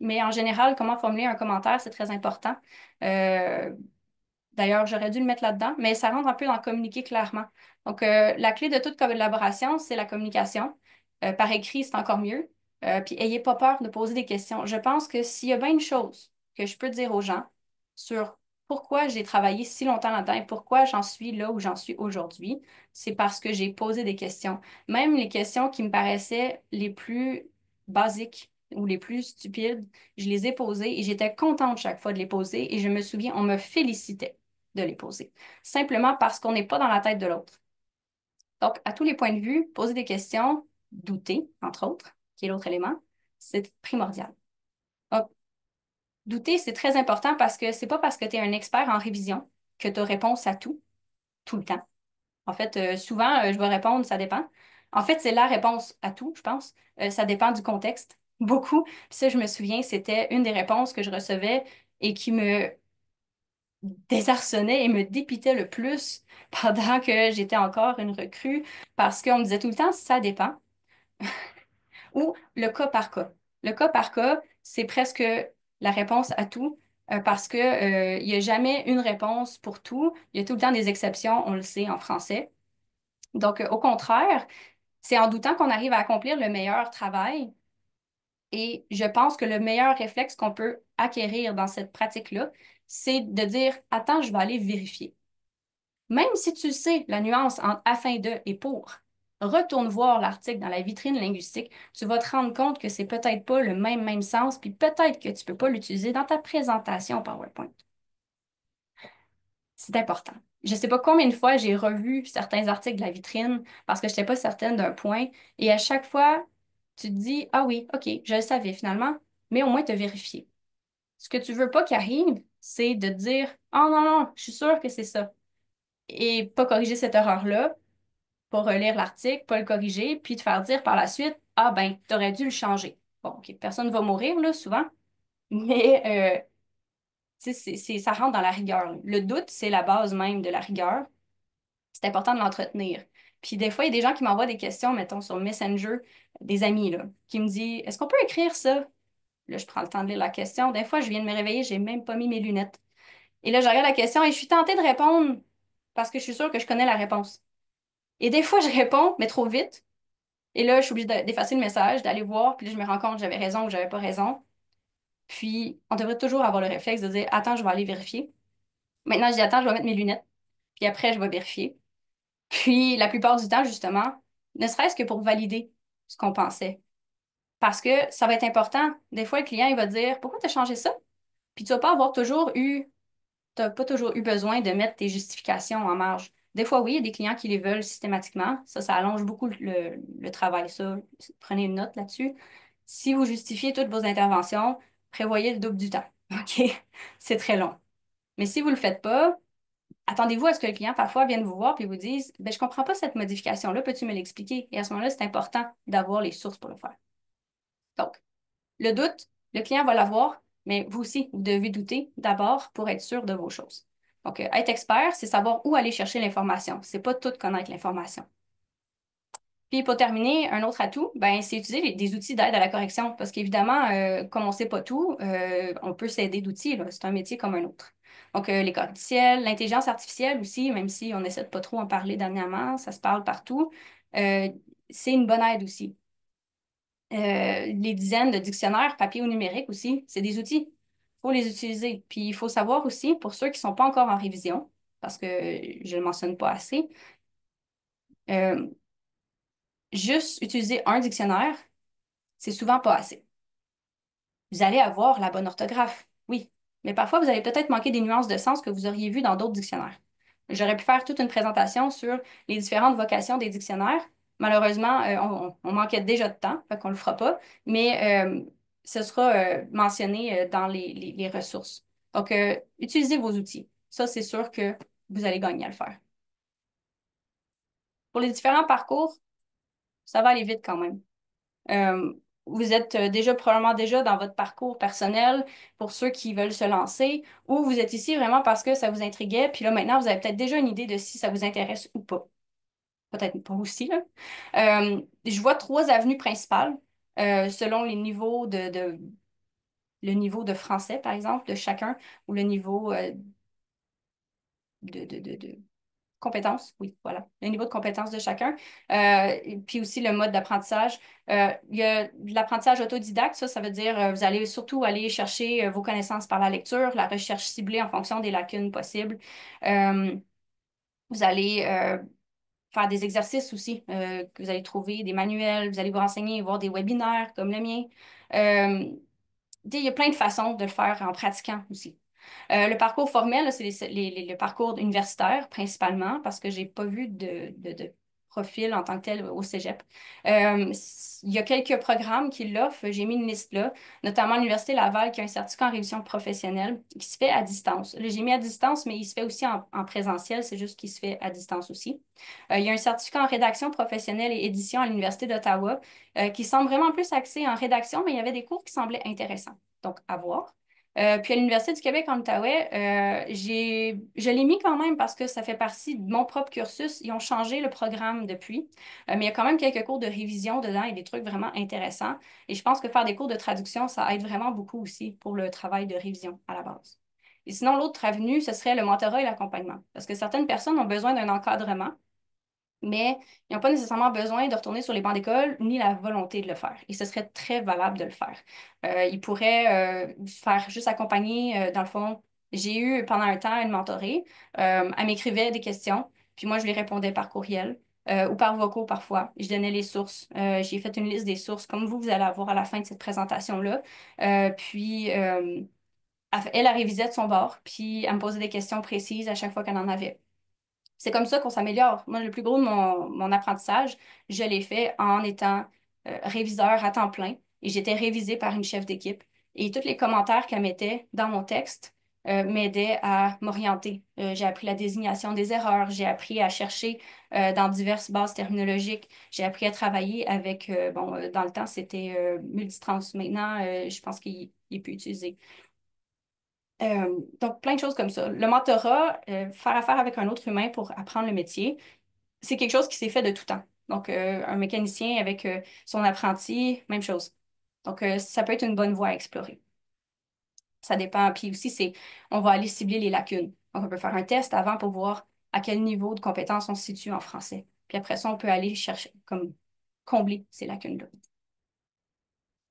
Mais en général, comment formuler un commentaire, c'est très important. Euh, D'ailleurs, j'aurais dû le mettre là-dedans, mais ça rentre un peu dans communiquer clairement. Donc, la clé de toute collaboration, c'est la communication. Par écrit, c'est encore mieux. Puis, ayez pas peur de poser des questions. Je pense que s'il y a bien une chose que je peux dire aux gens sur pourquoi j'ai travaillé si longtemps là-dedans et pourquoi j'en suis là où j'en suis aujourd'hui, c'est parce que j'ai posé des questions. Même les questions qui me paraissaient les plus basiques ou les plus stupides, je les ai posées et j'étais contente chaque fois de les poser et je me souviens, on me félicitait de les poser, simplement parce qu'on n'est pas dans la tête de l'autre. Donc, à tous les points de vue, poser des questions, douter, entre autres, qui est l'autre élément, c'est primordial. Donc, douter, c'est très important parce que c'est pas parce que tu es un expert en révision que tu as réponse à tout, tout le temps. En fait, souvent, je vais répondre, ça dépend. En fait, c'est la réponse à tout, je pense. Ça dépend du contexte, beaucoup. Puis ça, je me souviens, c'était une des réponses que je recevais et qui me désarçonnait et me dépitait le plus pendant que j'étais encore une recrue parce qu'on me disait tout le temps ça dépend ou le cas par cas. Le cas par cas, c'est presque la réponse à tout parce que il n'y a jamais une réponse pour tout. Il y a tout le temps des exceptions, on le sait en français. Donc, au contraire, c'est en doutant qu'on arrive à accomplir le meilleur travail. Et je pense que le meilleur réflexe qu'on peut acquérir dans cette pratique-là, c'est de dire, attends, je vais aller vérifier. Même si tu sais la nuance entre afin de et pour, retourne voir l'article dans la vitrine linguistique. Tu vas te rendre compte que c'est peut-être pas le même sens, puis peut-être que tu peux pas l'utiliser dans ta présentation PowerPoint. C'est important. Je sais pas combien de fois j'ai revu certains articles de la vitrine parce que je n'étais pas certaine d'un point. Et à chaque fois, tu te dis, ah oui, OK, je le savais finalement, mais au moins tu as vérifié. Ce que tu veux pas qu'il arrive, c'est de te dire, oh non, non, je suis sûre que c'est ça. Et pas corriger cette erreur-là, pas relire l'article, pas le corriger, puis te faire dire par la suite, ah ben, t'aurais dû le changer. Bon, OK, personne ne va mourir, là, souvent, mais tu sais, ça rentre dans la rigueur. Le doute, c'est la base même de la rigueur. C'est important de l'entretenir. Puis des fois, il y a des gens qui m'envoient des questions, mettons, sur Messenger, des amis, là, qui me disent, est-ce qu'on peut écrire ça? Là, je prends le temps de lire la question. Des fois, je viens de me réveiller, j'ai même pas mis mes lunettes. Et là, je regarde la question et je suis tentée de répondre parce que je suis sûre que je connais la réponse. Et des fois, je réponds, mais trop vite. Et là, je suis obligée d'effacer le message, d'aller voir, puis là, je me rends compte que j'avais raison ou j'avais pas raison. Puis, on devrait toujours avoir le réflexe de dire, attends, je vais aller vérifier. Maintenant, je dis, attends, je vais mettre mes lunettes. Puis après, je vais vérifier. Puis, la plupart du temps, justement, ne serait-ce que pour valider ce qu'on pensait. Parce que ça va être important. Des fois, le client, il va dire, pourquoi tu as changé ça? Puis, tu vas pas avoir toujours eu tu n'as pas toujours eu besoin de mettre tes justifications en marge. Des fois, oui, il y a des clients qui les veulent systématiquement. Ça allonge beaucoup le travail, ça. Prenez une note là-dessus. Si vous justifiez toutes vos interventions, prévoyez le double du temps. OK? C'est très long. Mais si vous ne le faites pas, attendez-vous à ce que le client parfois vienne vous voir et vous dise, ben, je ne comprends pas cette modification-là, peux-tu me l'expliquer? Et à ce moment-là, c'est important d'avoir les sources pour le faire. Donc, le doute, le client va l'avoir, mais vous aussi, vous devez douter d'abord pour être sûr de vos choses. Donc, être expert, c'est savoir où aller chercher l'information. C'est pas tout connaître l'information. Puis pour terminer, un autre atout, ben, c'est utiliser des outils d'aide à la correction. Parce qu'évidemment, comme on ne sait pas tout, on peut s'aider d'outils, là. C'est un métier comme un autre. Donc, les logiciels, l'intelligence artificielle aussi, même si on essaie de pas trop en parler dernièrement, ça se parle partout, euh, c'est une bonne aide aussi. Les dizaines de dictionnaires, papier ou numérique aussi, c'est des outils. Il faut les utiliser. Puis il faut savoir aussi, pour ceux qui ne sont pas encore en révision, parce que je ne le mentionne pas assez, euh, juste utiliser un dictionnaire, c'est souvent pas assez. Vous allez avoir la bonne orthographe, oui, mais parfois vous allez peut-être manquer des nuances de sens que vous auriez vues dans d'autres dictionnaires. J'aurais pu faire toute une présentation sur les différentes vocations des dictionnaires. Malheureusement, on manquait déjà de temps, fait qu'on le fera pas, mais ce sera mentionné dans les ressources. Donc, utilisez vos outils. Ça, c'est sûr que vous allez gagner à le faire. Pour les différents parcours, ça va aller vite quand même. Euh, Vous êtes déjà probablement déjà dans votre parcours personnel pour ceux qui veulent se lancer, ou vous êtes ici vraiment parce que ça vous intriguait, puis là maintenant vous avez peut-être déjà une idée de si ça vous intéresse ou pas. Peut-être pas aussi, là. Je vois trois avenues principales selon les niveaux le niveau de français, par exemple, de chacun, ou le niveau de compétences, oui, voilà, le niveau de compétence de chacun. Et puis aussi le mode d'apprentissage. Il y a de l'apprentissage autodidacte, ça veut dire vous allez surtout aller chercher vos connaissances par la lecture, la recherche ciblée en fonction des lacunes possibles. Euh, Vous allez faire des exercices aussi que vous allez trouver, des manuels, vous allez vous renseigner, voir des webinaires comme le mien. Euh, il y a plein de façons de le faire en pratiquant aussi. Le parcours formel, là, c'est le parcours universitaire principalement, parce que j'ai pas vu de profil en tant que tel au cégep. Il y a quelques programmes qui l'offrent, j'ai mis une liste là, notamment l'Université Laval qui a un certificat en révision professionnelle qui se fait à distance. Là, j'ai mis à distance, mais il se fait aussi en présentiel, c'est juste qu'il se fait à distance aussi. Il y a un certificat en rédaction professionnelle et édition à l'Université d'Ottawa qui semble vraiment plus axé en rédaction, mais il y avait des cours qui semblaient intéressants. Donc, à voir. Puis à l'Université du Québec en Outaouais, je l'ai mis quand même parce que ça fait partie de mon propre cursus. Ils ont changé le programme depuis, mais il y a quand même quelques cours de révision dedans et des trucs vraiment intéressants. Et je pense que faire des cours de traduction, ça aide vraiment beaucoup aussi pour le travail de révision à la base. Et sinon, l'autre avenue, ce serait le mentorat et l'accompagnement. Parce que certaines personnes ont besoin d'un encadrement mais ils n'ont pas nécessairement besoin de retourner sur les bancs d'école ni la volonté de le faire. Et ce serait très valable de le faire. Ils pourraient faire juste accompagner, dans le fond. J'ai eu pendant un temps une mentorée. Elle m'écrivait des questions, puis moi, je lui répondais par courriel ou par vocaux parfois. Je donnais les sources. J'ai fait une liste des sources, comme vous allez avoir à la fin de cette présentation-là. Puis, elle a révisé de son bord, puis elle me posait des questions précises à chaque fois qu'elle en avait. C'est comme ça qu'on s'améliore. Moi, le plus gros de mon apprentissage, je l'ai fait en étant réviseur à temps plein et j'étais révisée par une chef d'équipe. Et tous les commentaires qu'elle mettait dans mon texte m'aidaient à m'orienter. J'ai appris la désignation des erreurs, j'ai appris à chercher dans diverses bases terminologiques, j'ai appris à travailler avec, dans le temps, c'était Multitrans. Maintenant, je pense qu'il est plus utilisé. Donc, plein de choses comme ça. Le mentorat, faire affaire avec un autre humain pour apprendre le métier, c'est quelque chose qui s'est fait de tout temps. Donc, un mécanicien avec son apprenti, même chose. Donc, ça peut être une bonne voie à explorer. Ça dépend. Puis aussi, on va aller cibler les lacunes. Donc, on peut faire un test avant pour voir à quel niveau de compétence on se situe en français. Puis après ça, on peut aller chercher, comme combler ces lacunes-là.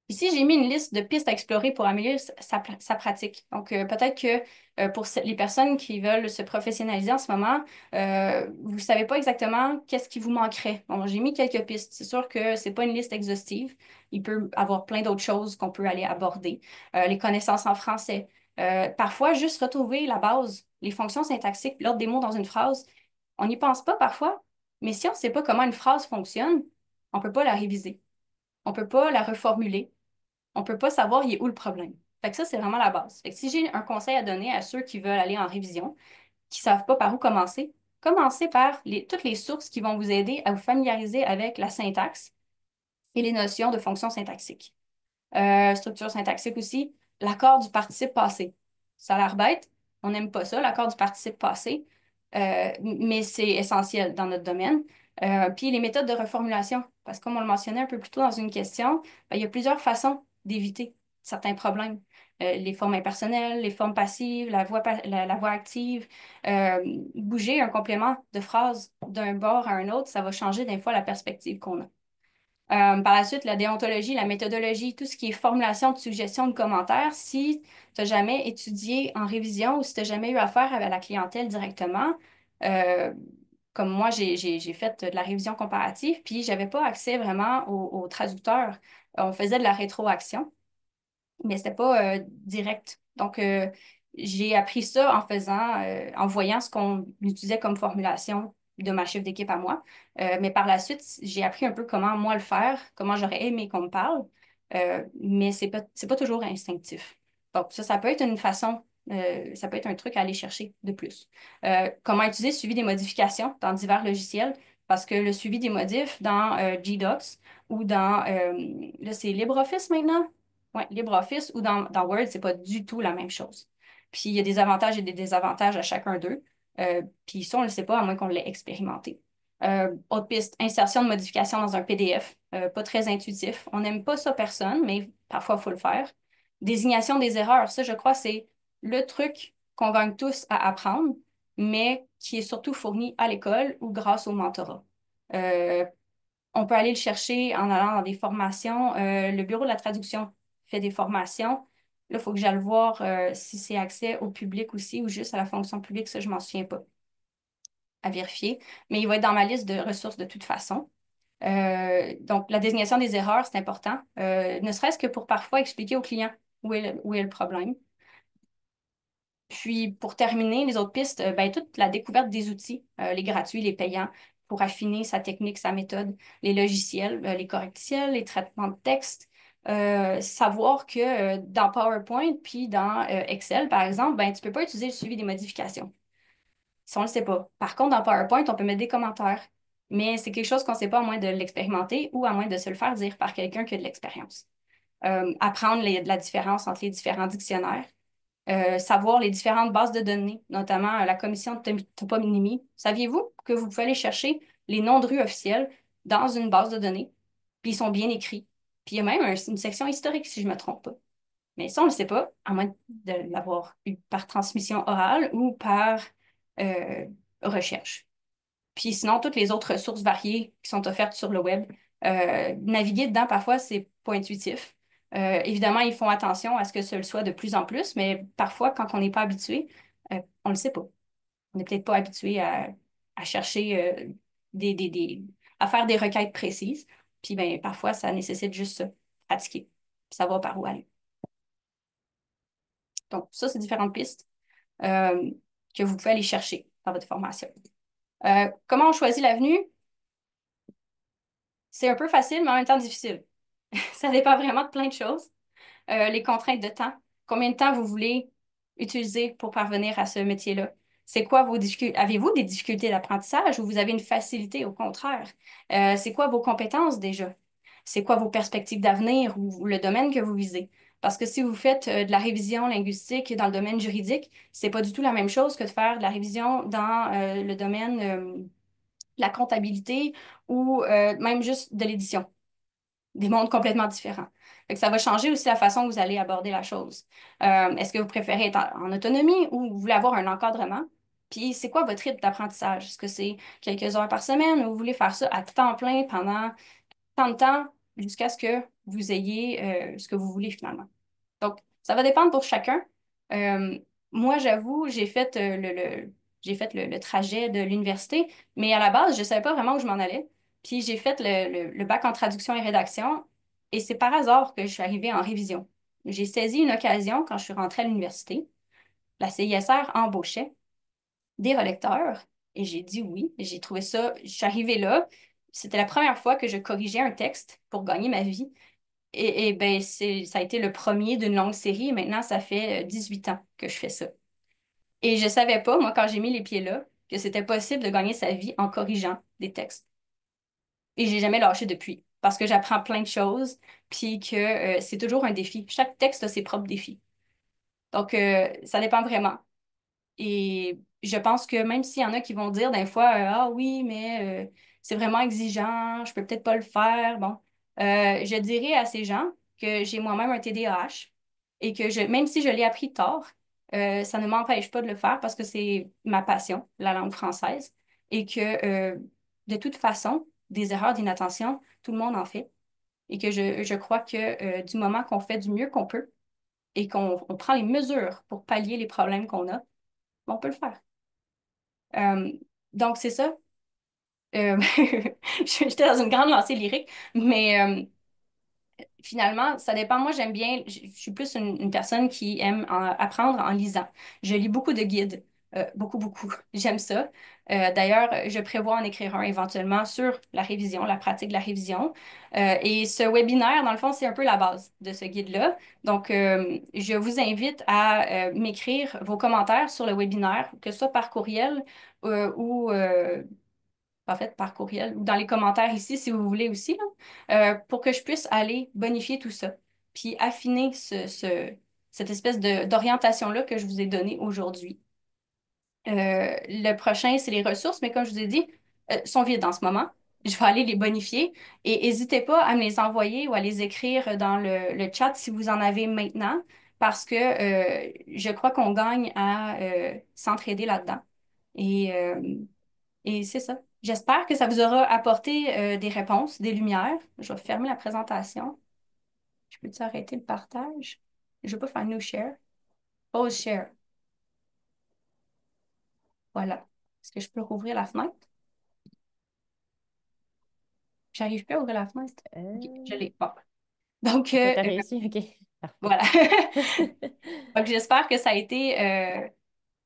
Ici, j'ai mis une liste de pistes à explorer pour améliorer sa pratique. Donc, peut-être que pour les personnes qui veulent se professionnaliser en ce moment, vous ne savez pas exactement qu'est-ce qui vous manquerait. Bon, j'ai mis quelques pistes. C'est sûr que ce n'est pas une liste exhaustive. Il peut y avoir plein d'autres choses qu'on peut aller aborder. Les connaissances en français. Parfois, juste retrouver la base, les fonctions syntaxiques, l'ordre des mots dans une phrase. On n'y pense pas parfois, mais si on ne sait pas comment une phrase fonctionne, on ne peut pas la réviser. On ne peut pas la reformuler, on peut pas savoir il est où le problème. Fait que ça, c'est vraiment la base. Fait que si j'ai un conseil à donner à ceux qui veulent aller en révision, qui savent pas par où commencer, commencez par toutes les sources qui vont vous aider à vous familiariser avec la syntaxe et les notions de fonctions syntaxiques. Structure syntaxique aussi, l'accord du participe passé. Ça a l'air bête, on n'aime pas ça, l'accord du participe passé, mais c'est essentiel dans notre domaine. Puis les méthodes de reformulation, parce que comme on le mentionnait un peu plus tôt dans une question, ben, il y a plusieurs façons d'éviter certains problèmes. Les formes impersonnelles, les formes passives, la voix active. Bouger un complément de phrase d'un bord à un autre, ça va changer des fois la perspective qu'on a. Par la suite, la déontologie, la méthodologie, tout ce qui est formulation de suggestions, de commentaires, si tu n'as jamais étudié en révision ou si tu n'as jamais eu affaire avec la clientèle directement, euh, comme moi, j'ai fait de la révision comparative, puis j'avais pas accès vraiment aux traducteurs. On faisait de la rétroaction mais c'était pas direct. Donc, j'ai appris ça en voyant ce qu'on utilisait comme formulation de ma chef d'équipe à moi. Mais par la suite, j'ai appris un peu comment moi le faire, comment j'aurais aimé qu'on me parle. Mais c'est pas toujours instinctif. Donc, ça peut être une façon, ça peut être un truc à aller chercher de plus. Comment utiliser le suivi des modifications dans divers logiciels? Parce que le suivi des modifs dans GDocs ou là, c'est LibreOffice maintenant. Oui, LibreOffice ou dans Word, c'est pas du tout la même chose. Puis il y a des avantages et des désavantages à chacun d'eux. Puis ça, on ne le sait pas à moins qu'on l'ait expérimenté. Autre piste, insertion de modification dans un PDF. Pas très intuitif. On n'aime pas ça personne, mais parfois il faut le faire. Désignation des erreurs. Ça, je crois, c'est le truc qu'on gagne tous à apprendre, mais qui est surtout fourni à l'école ou grâce au mentorat. Euh, on peut aller le chercher en allant dans des formations. Le bureau de la traduction fait des formations. Là, il faut que j'aille voir si c'est accès au public aussi ou juste à la fonction publique. Ça, je ne m'en souviens pas à vérifier. Mais il va être dans ma liste de ressources de toute façon. Donc, la désignation des erreurs, c'est important, ne serait-ce que pour parfois expliquer au client où est le problème. Puis, pour terminer, les autres pistes, ben, toute la découverte des outils, les gratuits, les payants, pour affiner sa technique, sa méthode, les logiciels, les correctiels, les traitements de texte. Savoir que dans PowerPoint puis dans Excel, par exemple, ben, tu ne peux pas utiliser le suivi des modifications. Si on ne le sait pas. Par contre, dans PowerPoint, on peut mettre des commentaires. Mais c'est quelque chose qu'on ne sait pas à moins de l'expérimenter ou à moins de se le faire dire par quelqu'un qui a de l'expérience. Apprendre la différence entre les différents dictionnaires savoir les différentes bases de données, notamment la commission de toponymie. Saviez-vous que vous pouvez aller chercher les noms de rues officiels dans une base de données, puis ils sont bien écrits. Puis il y a même une section historique, si je ne me trompe pas. Mais ça, on ne le sait pas, à moins de l'avoir eu par transmission orale ou par euh, recherche. Puis sinon, toutes les autres ressources variées qui sont offertes sur le web, naviguer dedans, parfois, c'est pas intuitif. Évidemment, ils font attention à ce que ce le soit de plus en plus, mais parfois, quand on n'est pas habitué, on ne le sait pas. On n'est peut-être pas habitué à chercher à faire des requêtes précises. Puis ben, parfois, ça nécessite juste ça, pratiquer, savoir par où aller. Donc, ça, c'est différentes pistes euh, que vous pouvez aller chercher dans votre formation. Comment on choisit l'avenue? C'est un peu facile, mais en même temps difficile. Ça dépend vraiment de plein de choses. Les contraintes de temps. Combien de temps vous voulez utiliser pour parvenir à ce métier-là? C'est quoi vos difficultés? Avez-vous des difficultés d'apprentissage ou vous avez une facilité au contraire? C'est quoi vos compétences déjà? C'est quoi vos perspectives d'avenir ou le domaine que vous visez? Parce que si vous faites de la révision linguistique dans le domaine juridique, c'est pas du tout la même chose que de faire de la révision dans le domaine de la comptabilité ou même juste de l'édition, des mondes complètement différents. Fait que ça va changer aussi la façon que vous allez aborder la chose. Est-ce que vous préférez être en autonomie ou vous voulez avoir un encadrement? Puis c'est quoi votre rythme d'apprentissage? Est-ce que c'est quelques heures par semaine ou vous voulez faire ça à temps plein pendant tant de temps jusqu'à ce que vous ayez ce que vous voulez finalement? Donc, ça va dépendre pour chacun. Euh, Moi, j'avoue, j'ai fait le trajet de l'université, mais à la base, je ne savais pas vraiment où je m'en allais. Puis j'ai fait le bac en traduction et rédaction, et c'est par hasard que je suis arrivée en révision. J'ai saisi une occasion quand je suis rentrée à l'université. La CISR embauchait des relecteurs, et j'ai dit oui. J'ai trouvé ça, je suis arrivée là. C'était la première fois que je corrigeais un texte pour gagner ma vie. Et ben, ça a été le premier d'une longue série. Et maintenant, ça fait 18 ans que je fais ça. Et je savais pas, moi, quand j'ai mis les pieds là, que c'était possible de gagner sa vie en corrigeant des textes. Et j'ai jamais lâché depuis. Parce que j'apprends plein de choses, puis que c'est toujours un défi. Chaque texte a ses propres défis. Donc, ça dépend vraiment. Et je pense que même s'il y en a qui vont dire des fois, ah oui, mais c'est vraiment exigeant, je peux peut-être pas le faire. Bon, je dirais à ces gens que j'ai moi-même un TDAH et que même si je l'ai appris tard, ça ne m'empêche pas de le faire parce que c'est ma passion, la langue française, et que de toute façon, des erreurs d'inattention, tout le monde en fait. Et que je crois que du moment qu'on fait du mieux qu'on peut et qu'on prend les mesures pour pallier les problèmes qu'on a, on peut le faire. Euh, donc, c'est ça. J'étais dans une grande lancée lyrique, mais finalement, ça dépend. Moi, j'aime bien, je suis plus une personne qui aime apprendre en lisant. Je lis beaucoup de guides, beaucoup, beaucoup. J'aime ça. D'ailleurs, je prévois en écrire un éventuellement sur la révision, la pratique de la révision. Et ce webinaire, dans le fond, c'est un peu la base de ce guide-là. Donc, je vous invite à m'écrire vos commentaires sur le webinaire, que ce soit par courriel ou en fait, par courriel ou dans les commentaires ici, si vous voulez aussi, là, pour que je puisse aller bonifier tout ça, puis affiner cette espèce d'orientation-là que je vous ai donnée aujourd'hui. Le prochain, c'est les ressources, mais comme je vous ai dit, sont vides en ce moment. Je vais aller les bonifier et n'hésitez pas à me les envoyer ou à les écrire dans le chat si vous en avez maintenant, parce que je crois qu'on gagne à s'entraider là-dedans. Et, euh, et c'est ça. J'espère que ça vous aura apporté des réponses, des lumières. Je vais fermer la présentation. Je peux-tu arrêter le partage? Je ne veux pas faire new share. Pause share. Voilà. Est-ce que je peux rouvrir la fenêtre? J'arrive pas à ouvrir la fenêtre. OK, je Euh, l'ai. Bon. Donc, OK, t'as réussi. OK, parfait. voilà. Donc, j'espère que ça a été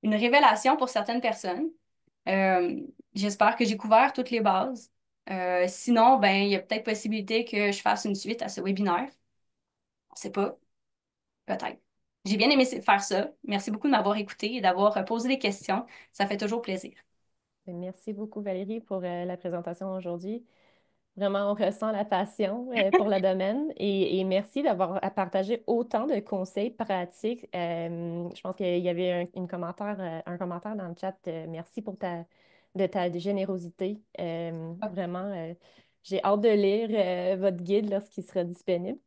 une révélation pour certaines personnes. Euh, J'espère que j'ai couvert toutes les bases. Sinon, ben, il y a peut-être possibilité que je fasse une suite à ce webinaire. On ne sait pas. Peut-être. J'ai bien aimé faire ça. Merci beaucoup de m'avoir écouté et d'avoir posé des questions. Ça fait toujours plaisir. Merci beaucoup, Valérie, pour la présentation aujourd'hui. Vraiment, on ressent la passion pour le domaine et merci d'avoir à partager autant de conseils pratiques. Je pense qu'il y avait un commentaire dans le chat. Merci pour de ta générosité. Ah Vraiment, j'ai hâte de lire votre guide lorsqu'il sera disponible.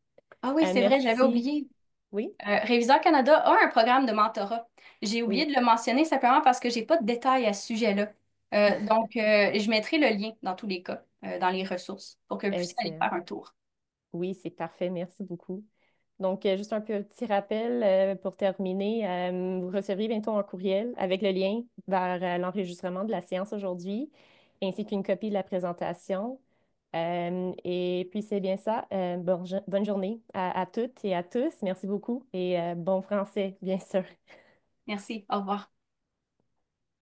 ah oui, c'est vrai, j'avais Merci. oublié. Oui, Réviseur Canada a un programme de mentorat. J'ai oublié oui, de le mentionner simplement parce que j'ai pas de détails à ce sujet-là. Donc, je mettrai le lien dans tous les cas, dans les ressources, pour que vous puissiez aller excellent. faire un tour. Oui, c'est parfait. Merci beaucoup. Donc, juste un petit rappel pour terminer. Vous recevrez bientôt un courriel avec le lien vers l'enregistrement de la séance aujourd'hui, ainsi qu'une copie de la présentation. Et puis, c'est bien ça. Bonne journée à toutes et à tous. Merci beaucoup et bon français, bien sûr. Merci. Au revoir.